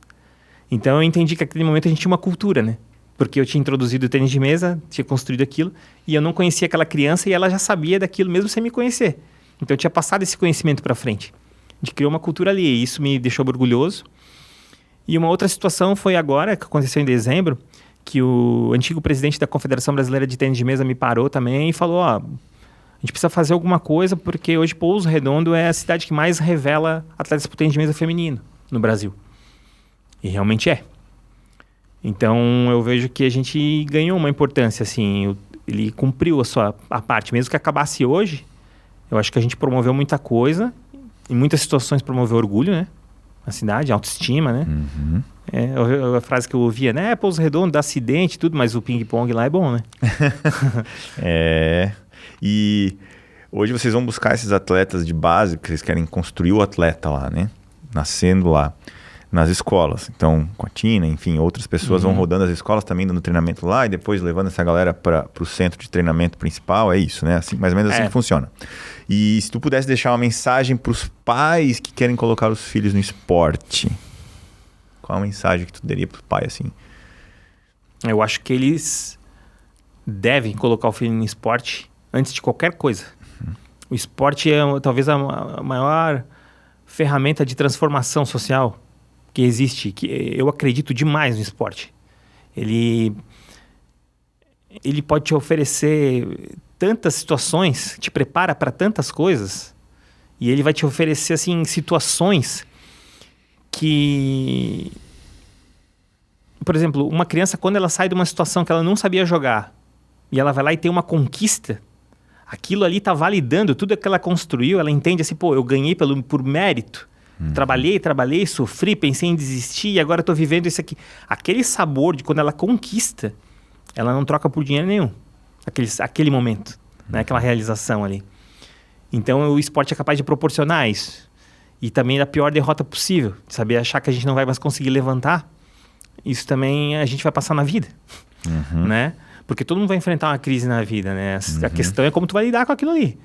Então eu entendi que naquele momento a gente tinha uma cultura, né? Porque eu tinha introduzido o tênis de mesa, tinha construído aquilo, e eu não conhecia aquela criança e ela já sabia daquilo mesmo sem me conhecer. Então eu tinha passado esse conhecimento para frente. A gente criou uma cultura ali, e isso me deixou orgulhoso. E uma outra situação foi agora, que aconteceu em dezembro, que o antigo presidente da Confederação Brasileira de Tênis de Mesa me parou também e falou, a gente precisa fazer alguma coisa, porque hoje Pouso Redondo é a cidade que mais revela atletas para o tênis de mesa feminino no Brasil. E realmente é. Então, eu vejo que a gente ganhou uma importância, assim, ele cumpriu a parte. Mesmo que acabasse hoje, eu acho que a gente promoveu muita coisa, em muitas situações promoveu orgulho, né? Na cidade, autoestima, né? A frase que eu ouvia, né? Pouso Redondo, dá acidente e tudo, mas o ping-pong lá é bom, né? E hoje vocês vão buscar esses atletas de base, que vocês querem construir o atleta lá, né? Nascendo lá, nas escolas. Então, com a Tina, enfim, outras pessoas vão rodando as escolas também, dando treinamento lá e depois levando essa galera para o centro de treinamento principal. É isso, né? Assim, mais ou menos assim que funciona. E se tu pudesse deixar uma mensagem para os pais que querem colocar os filhos no esporte, qual a mensagem que tu daria para o pai, assim? Eu acho que eles devem colocar o filho no esporte antes de qualquer coisa. O esporte é talvez a maior ferramenta de transformação social que existe, que eu acredito demais no esporte. Ele pode te oferecer tantas situações, te prepara para tantas coisas, e ele vai te oferecer assim situações que, por exemplo, uma criança, quando ela sai de uma situação que ela não sabia jogar e ela vai lá e tem uma conquista, aquilo ali está validando tudo que ela construiu. Ela entende assim, eu ganhei por mérito. Trabalhei, sofri, pensei em desistir e agora estou vivendo isso aqui. Aquele sabor de quando ela conquista, ela não troca por dinheiro nenhum. Aquele momento, né? Aquela realização ali. Então o esporte é capaz de proporcionar isso. E também a pior derrota possível, de saber achar que a gente não vai mais conseguir levantar. Isso também a gente vai passar na vida, né? Porque todo mundo vai enfrentar uma crise na vida, né? A questão é como tu vai lidar com aquilo ali.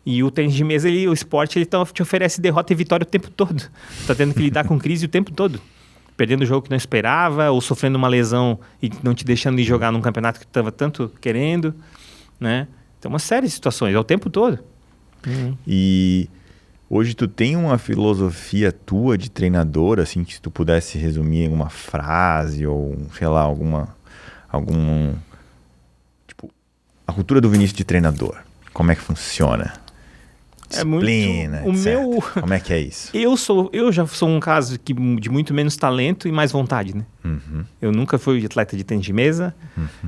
E o tênis de mesa, o esporte, ele te oferece derrota e vitória o tempo todo. Tu tá tendo que lidar com crise o tempo todo. Perdendo o jogo que não esperava, ou sofrendo uma lesão e não te deixando ir jogar num campeonato que tu estava tanto querendo, né? Então, uma série de situações, é o tempo todo. E hoje tu tem uma filosofia tua de treinador, assim, que se tu pudesse resumir em uma frase ou, sei lá, tipo, a cultura do Vinícius de treinador, como é que funciona? Disciplina, etc. Como é que é isso? Eu já sou um caso de muito menos talento e mais vontade, né? Eu nunca fui atleta de tênis de mesa.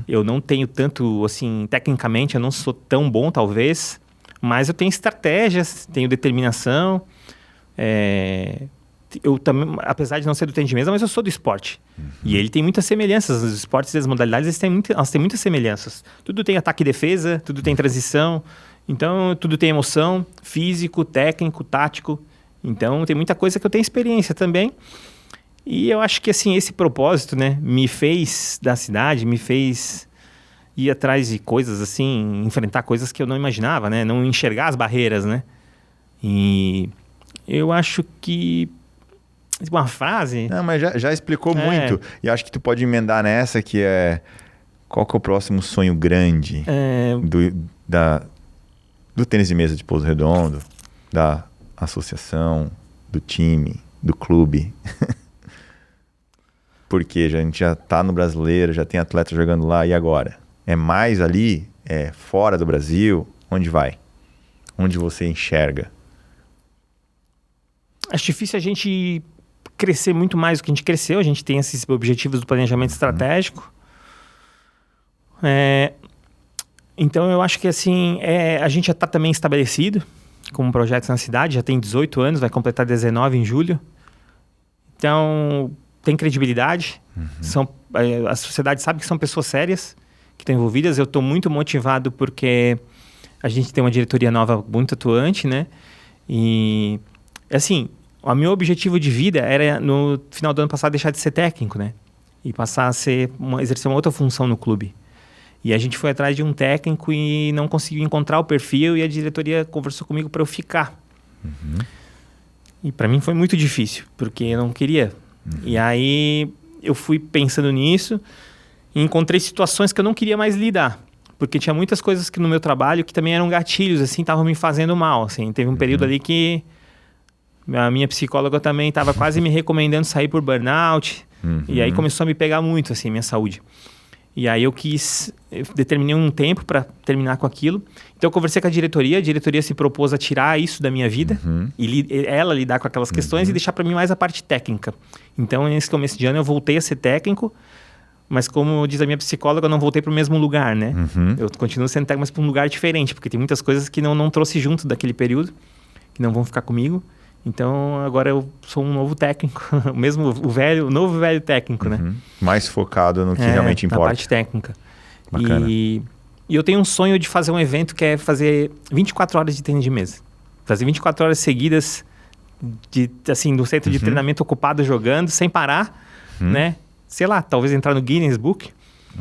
Eu não tenho tanto, assim, tecnicamente, eu não sou tão bom, talvez. Mas eu tenho estratégias, tenho determinação. Eu também, apesar de não ser do tênis de mesa, mas eu sou do esporte. E ele tem muitas semelhanças. Os esportes e as modalidades, elas têm muitas semelhanças. Tudo tem ataque e defesa, tudo tem transição. Então, tudo tem emoção, físico, técnico, tático. Então, tem muita coisa que eu tenho experiência também. E eu acho que, assim, esse propósito, né, me fez da cidade, me fez ir atrás de coisas, assim, enfrentar coisas que eu não imaginava, né? Não enxergar as barreiras, né? E eu acho que uma frase... Não, mas já explicou muito. E acho que tu pode emendar nessa, que é... Qual que é o próximo sonho grande do tênis de mesa de Pouso Redondo, da associação, do time, do clube? Porque a gente já tá no Brasileiro, já tem atleta jogando lá, e agora? É mais ali? É fora do Brasil? Onde vai? Onde você enxerga? Acho difícil a gente crescer muito mais do que a gente cresceu. A gente tem esses objetivos do planejamento estratégico. Então eu acho que assim, a gente já está também estabelecido como projetos na cidade, já tem 18 anos, vai completar 19 em julho. Então tem credibilidade, a sociedade sabe que são pessoas sérias que estão envolvidas. Eu estou muito motivado porque a gente tem uma diretoria nova muito atuante, né? E assim, o meu objetivo de vida era no final do ano passado deixar de ser técnico, né? E passar a exercer uma outra função no clube. E a gente foi atrás de um técnico e não conseguiu encontrar o perfil, e a diretoria conversou comigo para eu ficar. E para mim foi muito difícil, porque eu não queria. E aí eu fui pensando nisso e encontrei situações que eu não queria mais lidar, porque tinha muitas coisas que no meu trabalho que também eram gatilhos, assim, estavam me fazendo mal, assim. Teve um período ali que a minha psicóloga também estava quase me recomendando sair por burnout, e aí começou a me pegar muito, assim, minha saúde. E aí eu determinei um tempo para terminar com aquilo. Então eu conversei com a diretoria se propôs a tirar isso da minha vida e ela lidar com aquelas questões e deixar para mim mais a parte técnica. Então nesse começo de ano eu voltei a ser técnico, mas como diz a minha psicóloga, eu não voltei para o mesmo lugar, né? Eu continuo sendo técnico, mas para um lugar diferente, porque tem muitas coisas que não trouxe junto daquele período, que não vão ficar comigo. Então agora eu sou um novo técnico, o novo velho técnico, né? Mais focado no que realmente importa. Na parte técnica. Bacana. E eu tenho um sonho de fazer um evento que é fazer 24 horas de tênis de mesa. Fazer 24 horas seguidas no centro de treinamento ocupado jogando, sem parar, né? Sei lá, talvez entrar no Guinness Book.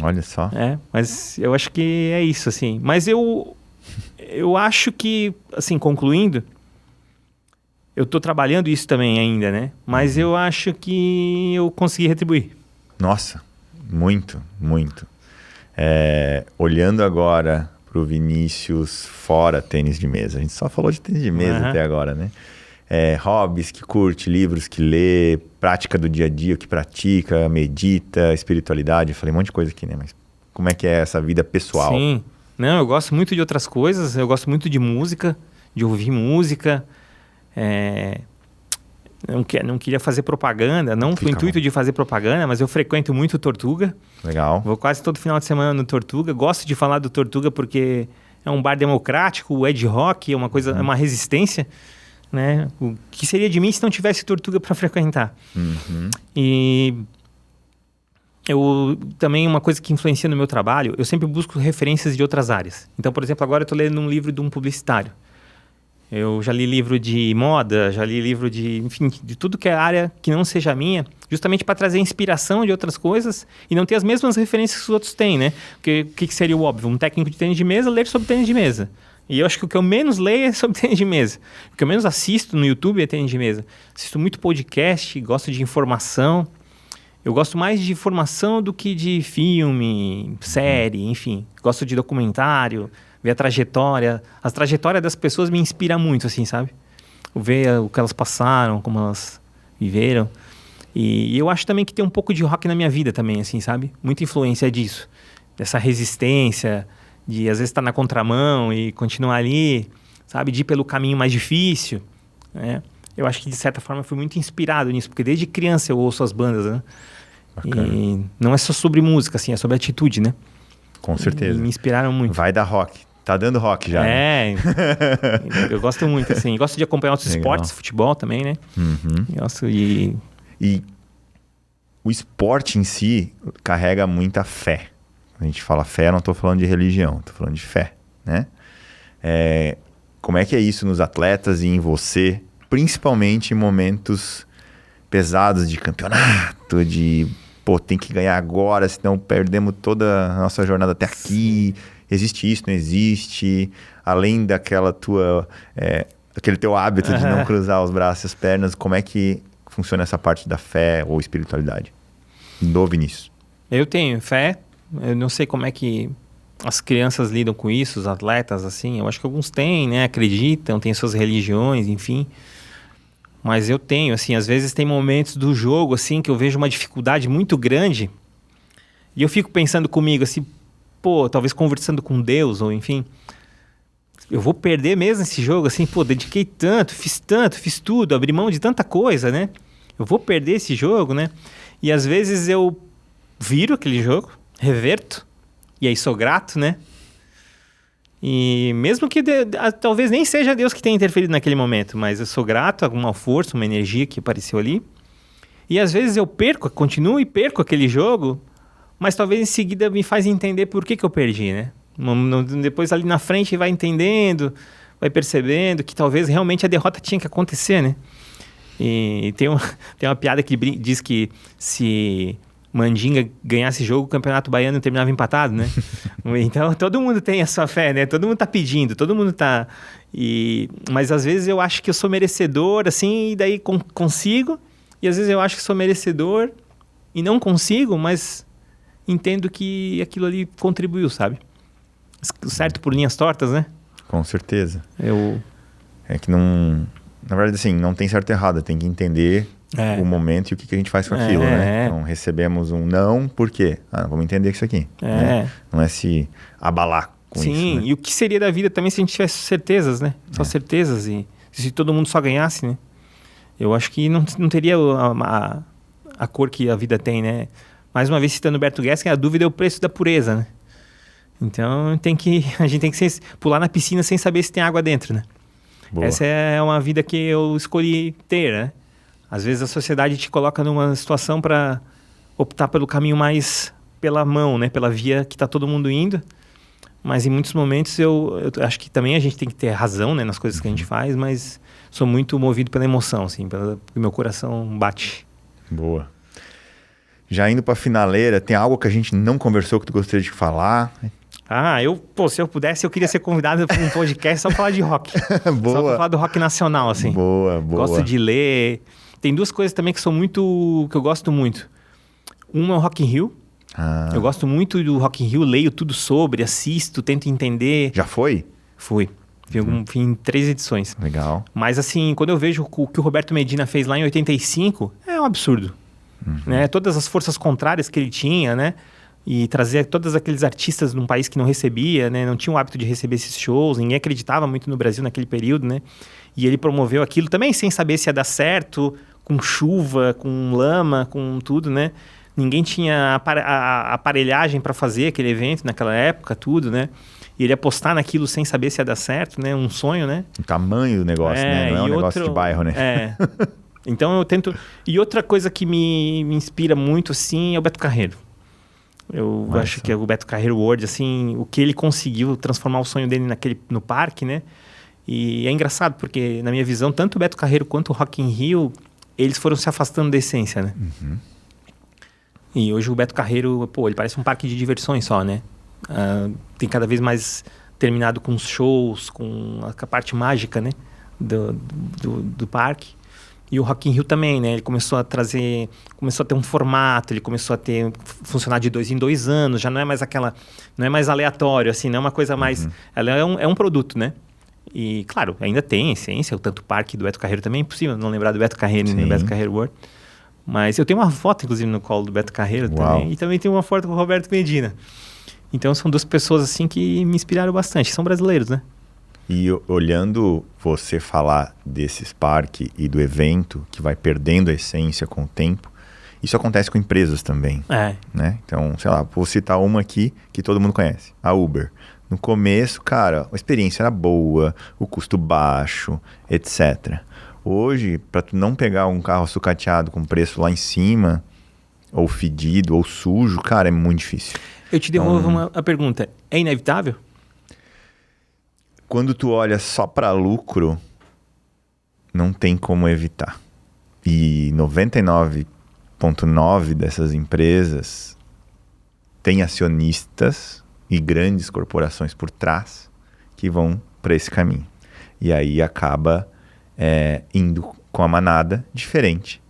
Olha só. Mas eu acho que é isso, assim. Mas eu acho que, assim, concluindo, eu estou trabalhando isso também ainda, né? Mas eu acho que eu consegui retribuir. Nossa, muito, muito. Olhando agora para o Vinícius fora tênis de mesa. A gente só falou de tênis de mesa até agora, né? Hobbies que curte, livros que lê, prática do dia a dia que pratica, medita, espiritualidade. Eu falei um monte de coisa aqui, né? Mas como é que é essa vida pessoal? Sim. Não, eu gosto muito de outras coisas. Eu gosto muito de música, de ouvir música. Não queria fazer propaganda, não com o intuito de fazer propaganda, mas eu frequento muito o Tortuga. Legal. Vou quase todo final de semana no Tortuga. Gosto de falar do Tortuga porque é um bar democrático, é de rock, é uma coisa, é uma resistência, né? O que seria de mim se não tivesse Tortuga para frequentar? E eu também, uma coisa que influencia no meu trabalho, eu sempre busco referências de outras áreas. Então, por exemplo, agora eu estou lendo um livro de um publicitário. Eu já li livro de moda, já li livro enfim, de tudo que é área que não seja a minha, justamente para trazer inspiração de outras coisas e não ter as mesmas referências que os outros têm, né? Porque o que seria o óbvio? Um técnico de tênis de mesa ler sobre tênis de mesa. E eu acho que o que eu menos leio é sobre tênis de mesa. O que eu menos assisto no YouTube é tênis de mesa. Assisto muito podcast, gosto de informação. Eu gosto mais de informação do que de filme, série, enfim. Gosto de documentário, ver a trajetória. A trajetória das pessoas me inspira muito, assim, sabe? Ver o que elas passaram, como elas viveram. E eu acho também que tem um pouco de rock na minha vida também, assim, sabe? Muita influência disso. Dessa resistência, de às vezes estar na contramão e continuar ali, sabe? De ir pelo caminho mais difícil, né? Eu acho que, de certa forma, fui muito inspirado nisso, porque desde criança eu ouço as bandas, né? Bacana. E não é só sobre música, assim, é sobre atitude, né? Com certeza. E me inspiraram muito. Vai dar rock. Tá dando rock já. Né? Eu gosto muito, assim. Gosto de acompanhar outros esportes, futebol também, né? Gosto de... E o esporte em si carrega muita fé. A gente fala fé, não estou falando de religião, estou falando de fé, né? Como é que é isso nos atletas e em você, principalmente em momentos pesados de campeonato, de, pô, tem que ganhar agora, senão perdemos toda a nossa jornada até aqui. Existe isso, não existe? Além daquela tua, aquele teu hábito de não cruzar os braços e as pernas, como é que funciona essa parte da fé ou espiritualidade? Do Vinícius. Eu tenho fé, eu não sei como é que as crianças lidam com isso, os atletas, assim, eu acho que alguns têm, né, acreditam, têm suas religiões, enfim, mas eu tenho, assim, às vezes tem momentos do jogo, assim, que eu vejo uma dificuldade muito grande e eu fico pensando comigo, assim, pô, talvez conversando com Deus, ou enfim, eu vou perder mesmo esse jogo, assim, pô, dediquei tanto, fiz tudo, abri mão de tanta coisa, né, eu vou perder esse jogo, né, e às vezes eu viro aquele jogo, reverto, e aí sou grato, né? E mesmo que talvez nem seja Deus que tenha interferido naquele momento, mas eu sou grato a alguma força, uma energia que apareceu ali. E às vezes eu continuo e perco aquele jogo, mas talvez em seguida me faz entender por que eu perdi, né? Depois ali na frente vai entendendo, vai percebendo que talvez realmente a derrota tinha que acontecer, né? E tem uma piada que diz que se Mandinga ganhasse jogo, o Campeonato Baiano terminava empatado, né? Então, todo mundo tem a sua fé, né? Todo mundo tá pedindo, todo mundo tá... Mas, às vezes, eu acho que eu sou merecedor, assim, e daí consigo. E, às vezes, eu acho que sou merecedor e não consigo, mas entendo que aquilo ali contribuiu, sabe? Certo por linhas tortas, né? Com certeza. É que não... Na verdade, assim, não tem certo e errado. Tem que entender... o momento e o que a gente faz com aquilo, né? Então, recebemos um não, por quê? Vamos entender isso aqui. Né? Não é se abalar com isso. Sim, né? E o que seria da vida também se a gente tivesse certezas, né? Só certezas. E se todo mundo só ganhasse, né? Eu acho que não teria a cor que a vida tem, né? Mais uma vez, citando o Humberto Gessinger, a dúvida é o preço da pureza, né? Então, a gente tem que pular na piscina sem saber se tem água dentro, né? Boa. Essa é uma vida que eu escolhi ter, né? Às vezes a sociedade te coloca numa situação para optar pelo caminho mais pela mão, né? Pela via que está todo mundo indo. Mas em muitos momentos eu acho que também a gente tem que ter razão, né? Nas coisas que a gente faz, mas sou muito movido pela emoção, assim. Porque meu coração bate. Boa. Já indo para a finaleira, tem algo que a gente não conversou que tu gostaria de falar? Se eu pudesse, eu queria ser convidado para um podcast só para falar de rock. Boa. Só para falar do rock nacional, assim. Boa. Gosto de ler... Tem duas coisas também que eu gosto muito. Uma é o Rock in Rio. Eu gosto muito do Rock in Rio, leio tudo sobre, assisto, tento entender. Já foi? Fui. Fui em 3 edições. Legal. Mas assim, quando eu vejo o que o Roberto Medina fez lá em 85, é um absurdo. Né? Todas as forças contrárias que ele tinha, né? E trazer todos aqueles artistas num país que não recebia, né? Não tinha o hábito de receber esses shows, ninguém acreditava muito no Brasil naquele período, né? E ele promoveu aquilo também sem saber se ia dar certo, com chuva, com lama, com tudo, né? Ninguém tinha a aparelhagem para fazer aquele evento naquela época, tudo, né? E ele apostar naquilo sem saber se ia dar certo, né? Um sonho, né? O tamanho do negócio, né? Não é um negócio de bairro, né? Então eu tento... E outra coisa que me inspira muito, assim, é o Beto Carreiro. Eu acho que é o Beto Carreiro World, assim, o que ele conseguiu transformar o sonho dele no parque, né? E é engraçado, porque na minha visão, tanto o Beto Carreiro quanto o Rock in Rio, eles foram se afastando da essência, né? E hoje o Beto Carreiro, ele parece um parque de diversões só, né? Tem cada vez mais terminado com os shows, com a parte mágica, né? Do parque. E o Rock in Rio também, né? Ele começou a ter um formato, ele começou a funcionar de 2 em 2 anos, já não é mais não é mais aleatório, assim, não é uma coisa mais... Ela é um produto, né? E, claro, ainda tem essência, o tanto parque do Beto Carreiro também é impossível não lembrar do Beto Carreiro no Beto Carreiro World. Mas eu tenho uma foto, inclusive, no colo do Beto Carreiro também, e também tenho uma foto com o Roberto Medina. Então, são 2 pessoas, assim, que me inspiraram bastante. São brasileiros, né? E olhando você falar desses parques e do evento que vai perdendo a essência com o tempo, isso acontece com empresas também. Né? Então, sei lá, vou citar uma aqui que todo mundo conhece, a Uber. No começo, cara, a experiência era boa, o custo baixo, etc. Hoje, para tu não pegar um carro sucateado com preço lá em cima, ou fedido, ou sujo, cara, é muito difícil. Eu te devolvo a pergunta, é inevitável? Quando tu olha só para lucro, não tem como evitar. E 99,9% dessas empresas têm acionistas e grandes corporações por trás que vão para esse caminho. E aí acaba indo com a manada, diferente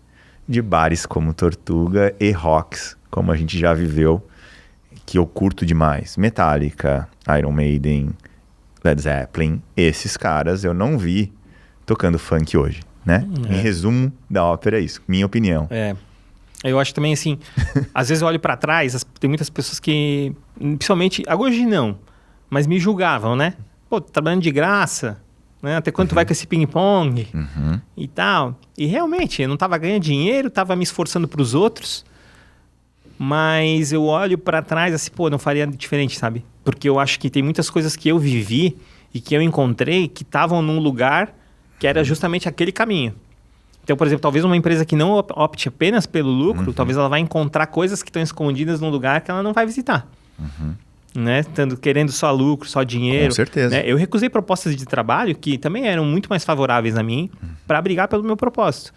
de bares como Tortuga e rocks, como a gente já viveu, que eu curto demais. Metallica, Iron Maiden, Led Zeppelin, esses caras eu não vi tocando funk hoje, né? Em resumo da ópera é isso, minha opinião. Eu acho também assim, às vezes eu olho pra trás, tem muitas pessoas que, principalmente, hoje não, mas me julgavam, né? Pô, trabalhando de graça, né? Até quando tu vai com esse ping-pong e tal. E realmente, eu não tava ganhando dinheiro, tava me esforçando pros outros, mas eu olho pra trás assim, pô, não faria diferente, sabe? Porque eu acho que tem muitas coisas que eu vivi e que eu encontrei que estavam num lugar que era justamente aquele caminho. Então, por exemplo, talvez uma empresa que não opte apenas pelo lucro, talvez ela vai encontrar coisas que estão escondidas num lugar que ela não vai visitar. Né? Querendo só lucro, só dinheiro. Com certeza. Né? Eu recusei propostas de trabalho que também eram muito mais favoráveis a mim para brigar pelo meu propósito.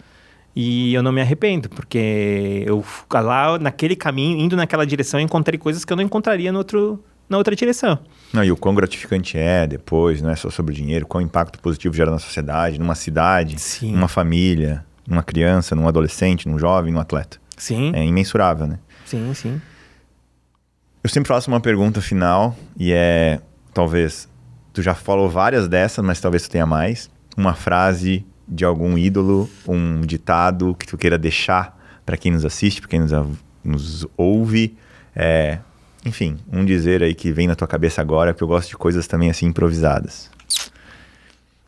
E eu não me arrependo, porque eu lá naquele caminho, indo naquela direção, encontrei coisas que eu não encontraria na outra direção. Não, e o quão gratificante depois, não é só sobre o dinheiro, qual impacto positivo gera na sociedade, numa cidade, Sim. numa família, numa criança, num adolescente, num jovem, num atleta. Sim. É imensurável, né? Sim, sim. Eu sempre faço uma pergunta final e talvez, tu já falou várias dessas, mas talvez tu tenha mais. Uma frase de algum ídolo, um ditado que tu queira deixar para quem nos assiste, para quem nos ouve. Enfim, um dizer aí que vem na tua cabeça agora, porque eu gosto de coisas também assim improvisadas.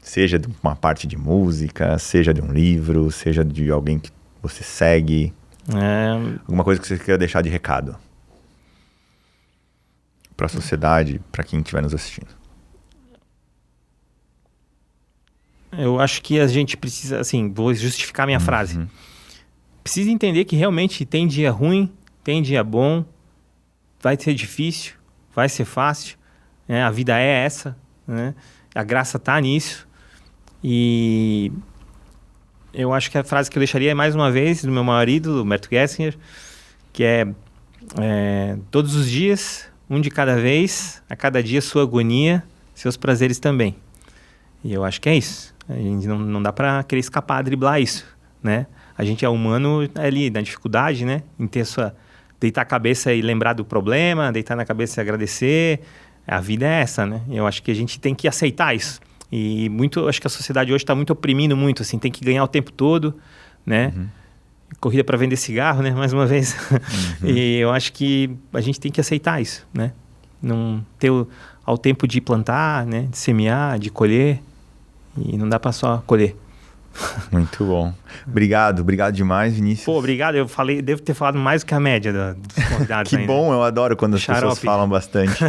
Seja de uma parte de música, seja de um livro, seja de alguém que você segue. Alguma coisa que você queira deixar de recado para a sociedade, para quem estiver nos assistindo. Eu acho que a gente precisa, assim, vou justificar minha frase. Precisa entender que realmente tem dia ruim, tem dia bom, vai ser difícil, vai ser fácil, né? A vida é essa, né? A graça tá nisso. E eu acho que a frase que eu deixaria mais uma vez do meu maior ídolo, Humberto Gessinger, que todos os dias, um de cada vez, a cada dia sua agonia, seus prazeres também. E eu acho que é isso. A gente não dá para querer escapar, driblar isso, né? A gente é humano ali na dificuldade, né? Em ter deitar a cabeça e lembrar do problema, deitar na cabeça e agradecer. A vida é essa, né? Eu acho que a gente tem que aceitar isso. E acho que a sociedade hoje está muito oprimindo muito, assim, tem que ganhar o tempo todo, né? Corrida para vender cigarro, né? Mais uma vez. E eu acho que a gente tem que aceitar isso, né? Não ter ao tempo de plantar, né? De semear, de colher. E não dá para só colher. Muito bom. Obrigado demais, Vinícius. Pô, obrigado. Eu devo ter falado mais do que a média dos convidados. Que bom, eu adoro quando as pessoas falam bastante.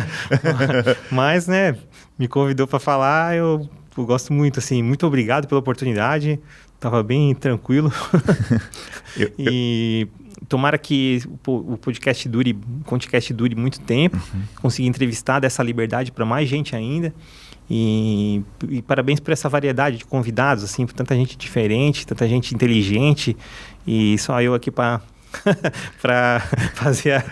Mas, né, me convidou para falar, eu gosto muito, assim, muito obrigado pela oportunidade. Tava bem tranquilo. E tomara que o podcast dure muito tempo, conseguir entrevistar dessa liberdade para mais gente ainda. E parabéns por essa variedade de convidados, assim, por tanta gente diferente, tanta gente inteligente, e só eu aqui para fazer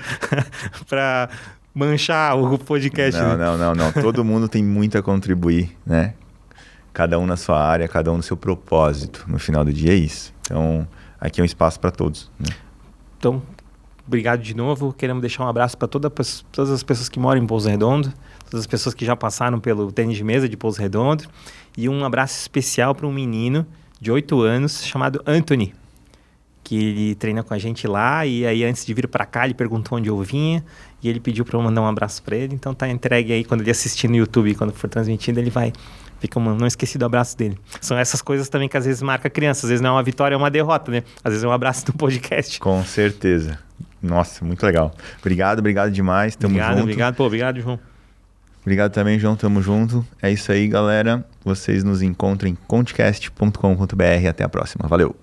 para manchar o podcast. Não. Todo mundo tem muito a contribuir, né? Cada um na sua área, cada um no seu propósito. No final do dia é isso. Então, aqui é um espaço para todos, né? Então, obrigado de novo. Queremos deixar um abraço para todas as pessoas que moram em Pouso Redondo, todas as pessoas que já passaram pelo tênis de mesa de Pouso Redondo, e um abraço especial para um menino de 8 anos chamado Anthony, que ele treina com a gente lá, e aí antes de vir para cá ele perguntou onde eu vinha, e ele pediu para eu mandar um abraço para ele, então tá entregue aí, quando ele assistir no YouTube, quando for transmitido, ele vai... não esqueci do abraço dele. São essas coisas também que às vezes marca a criança, às vezes não é uma vitória, é uma derrota, né? Às vezes é um abraço do podcast. Com certeza. Nossa, muito legal. Obrigado demais, tamo junto. Obrigado, João. Obrigado também, João, tamo junto. É isso aí, galera. Vocês nos encontram em contcast.com.br. Até a próxima. Valeu!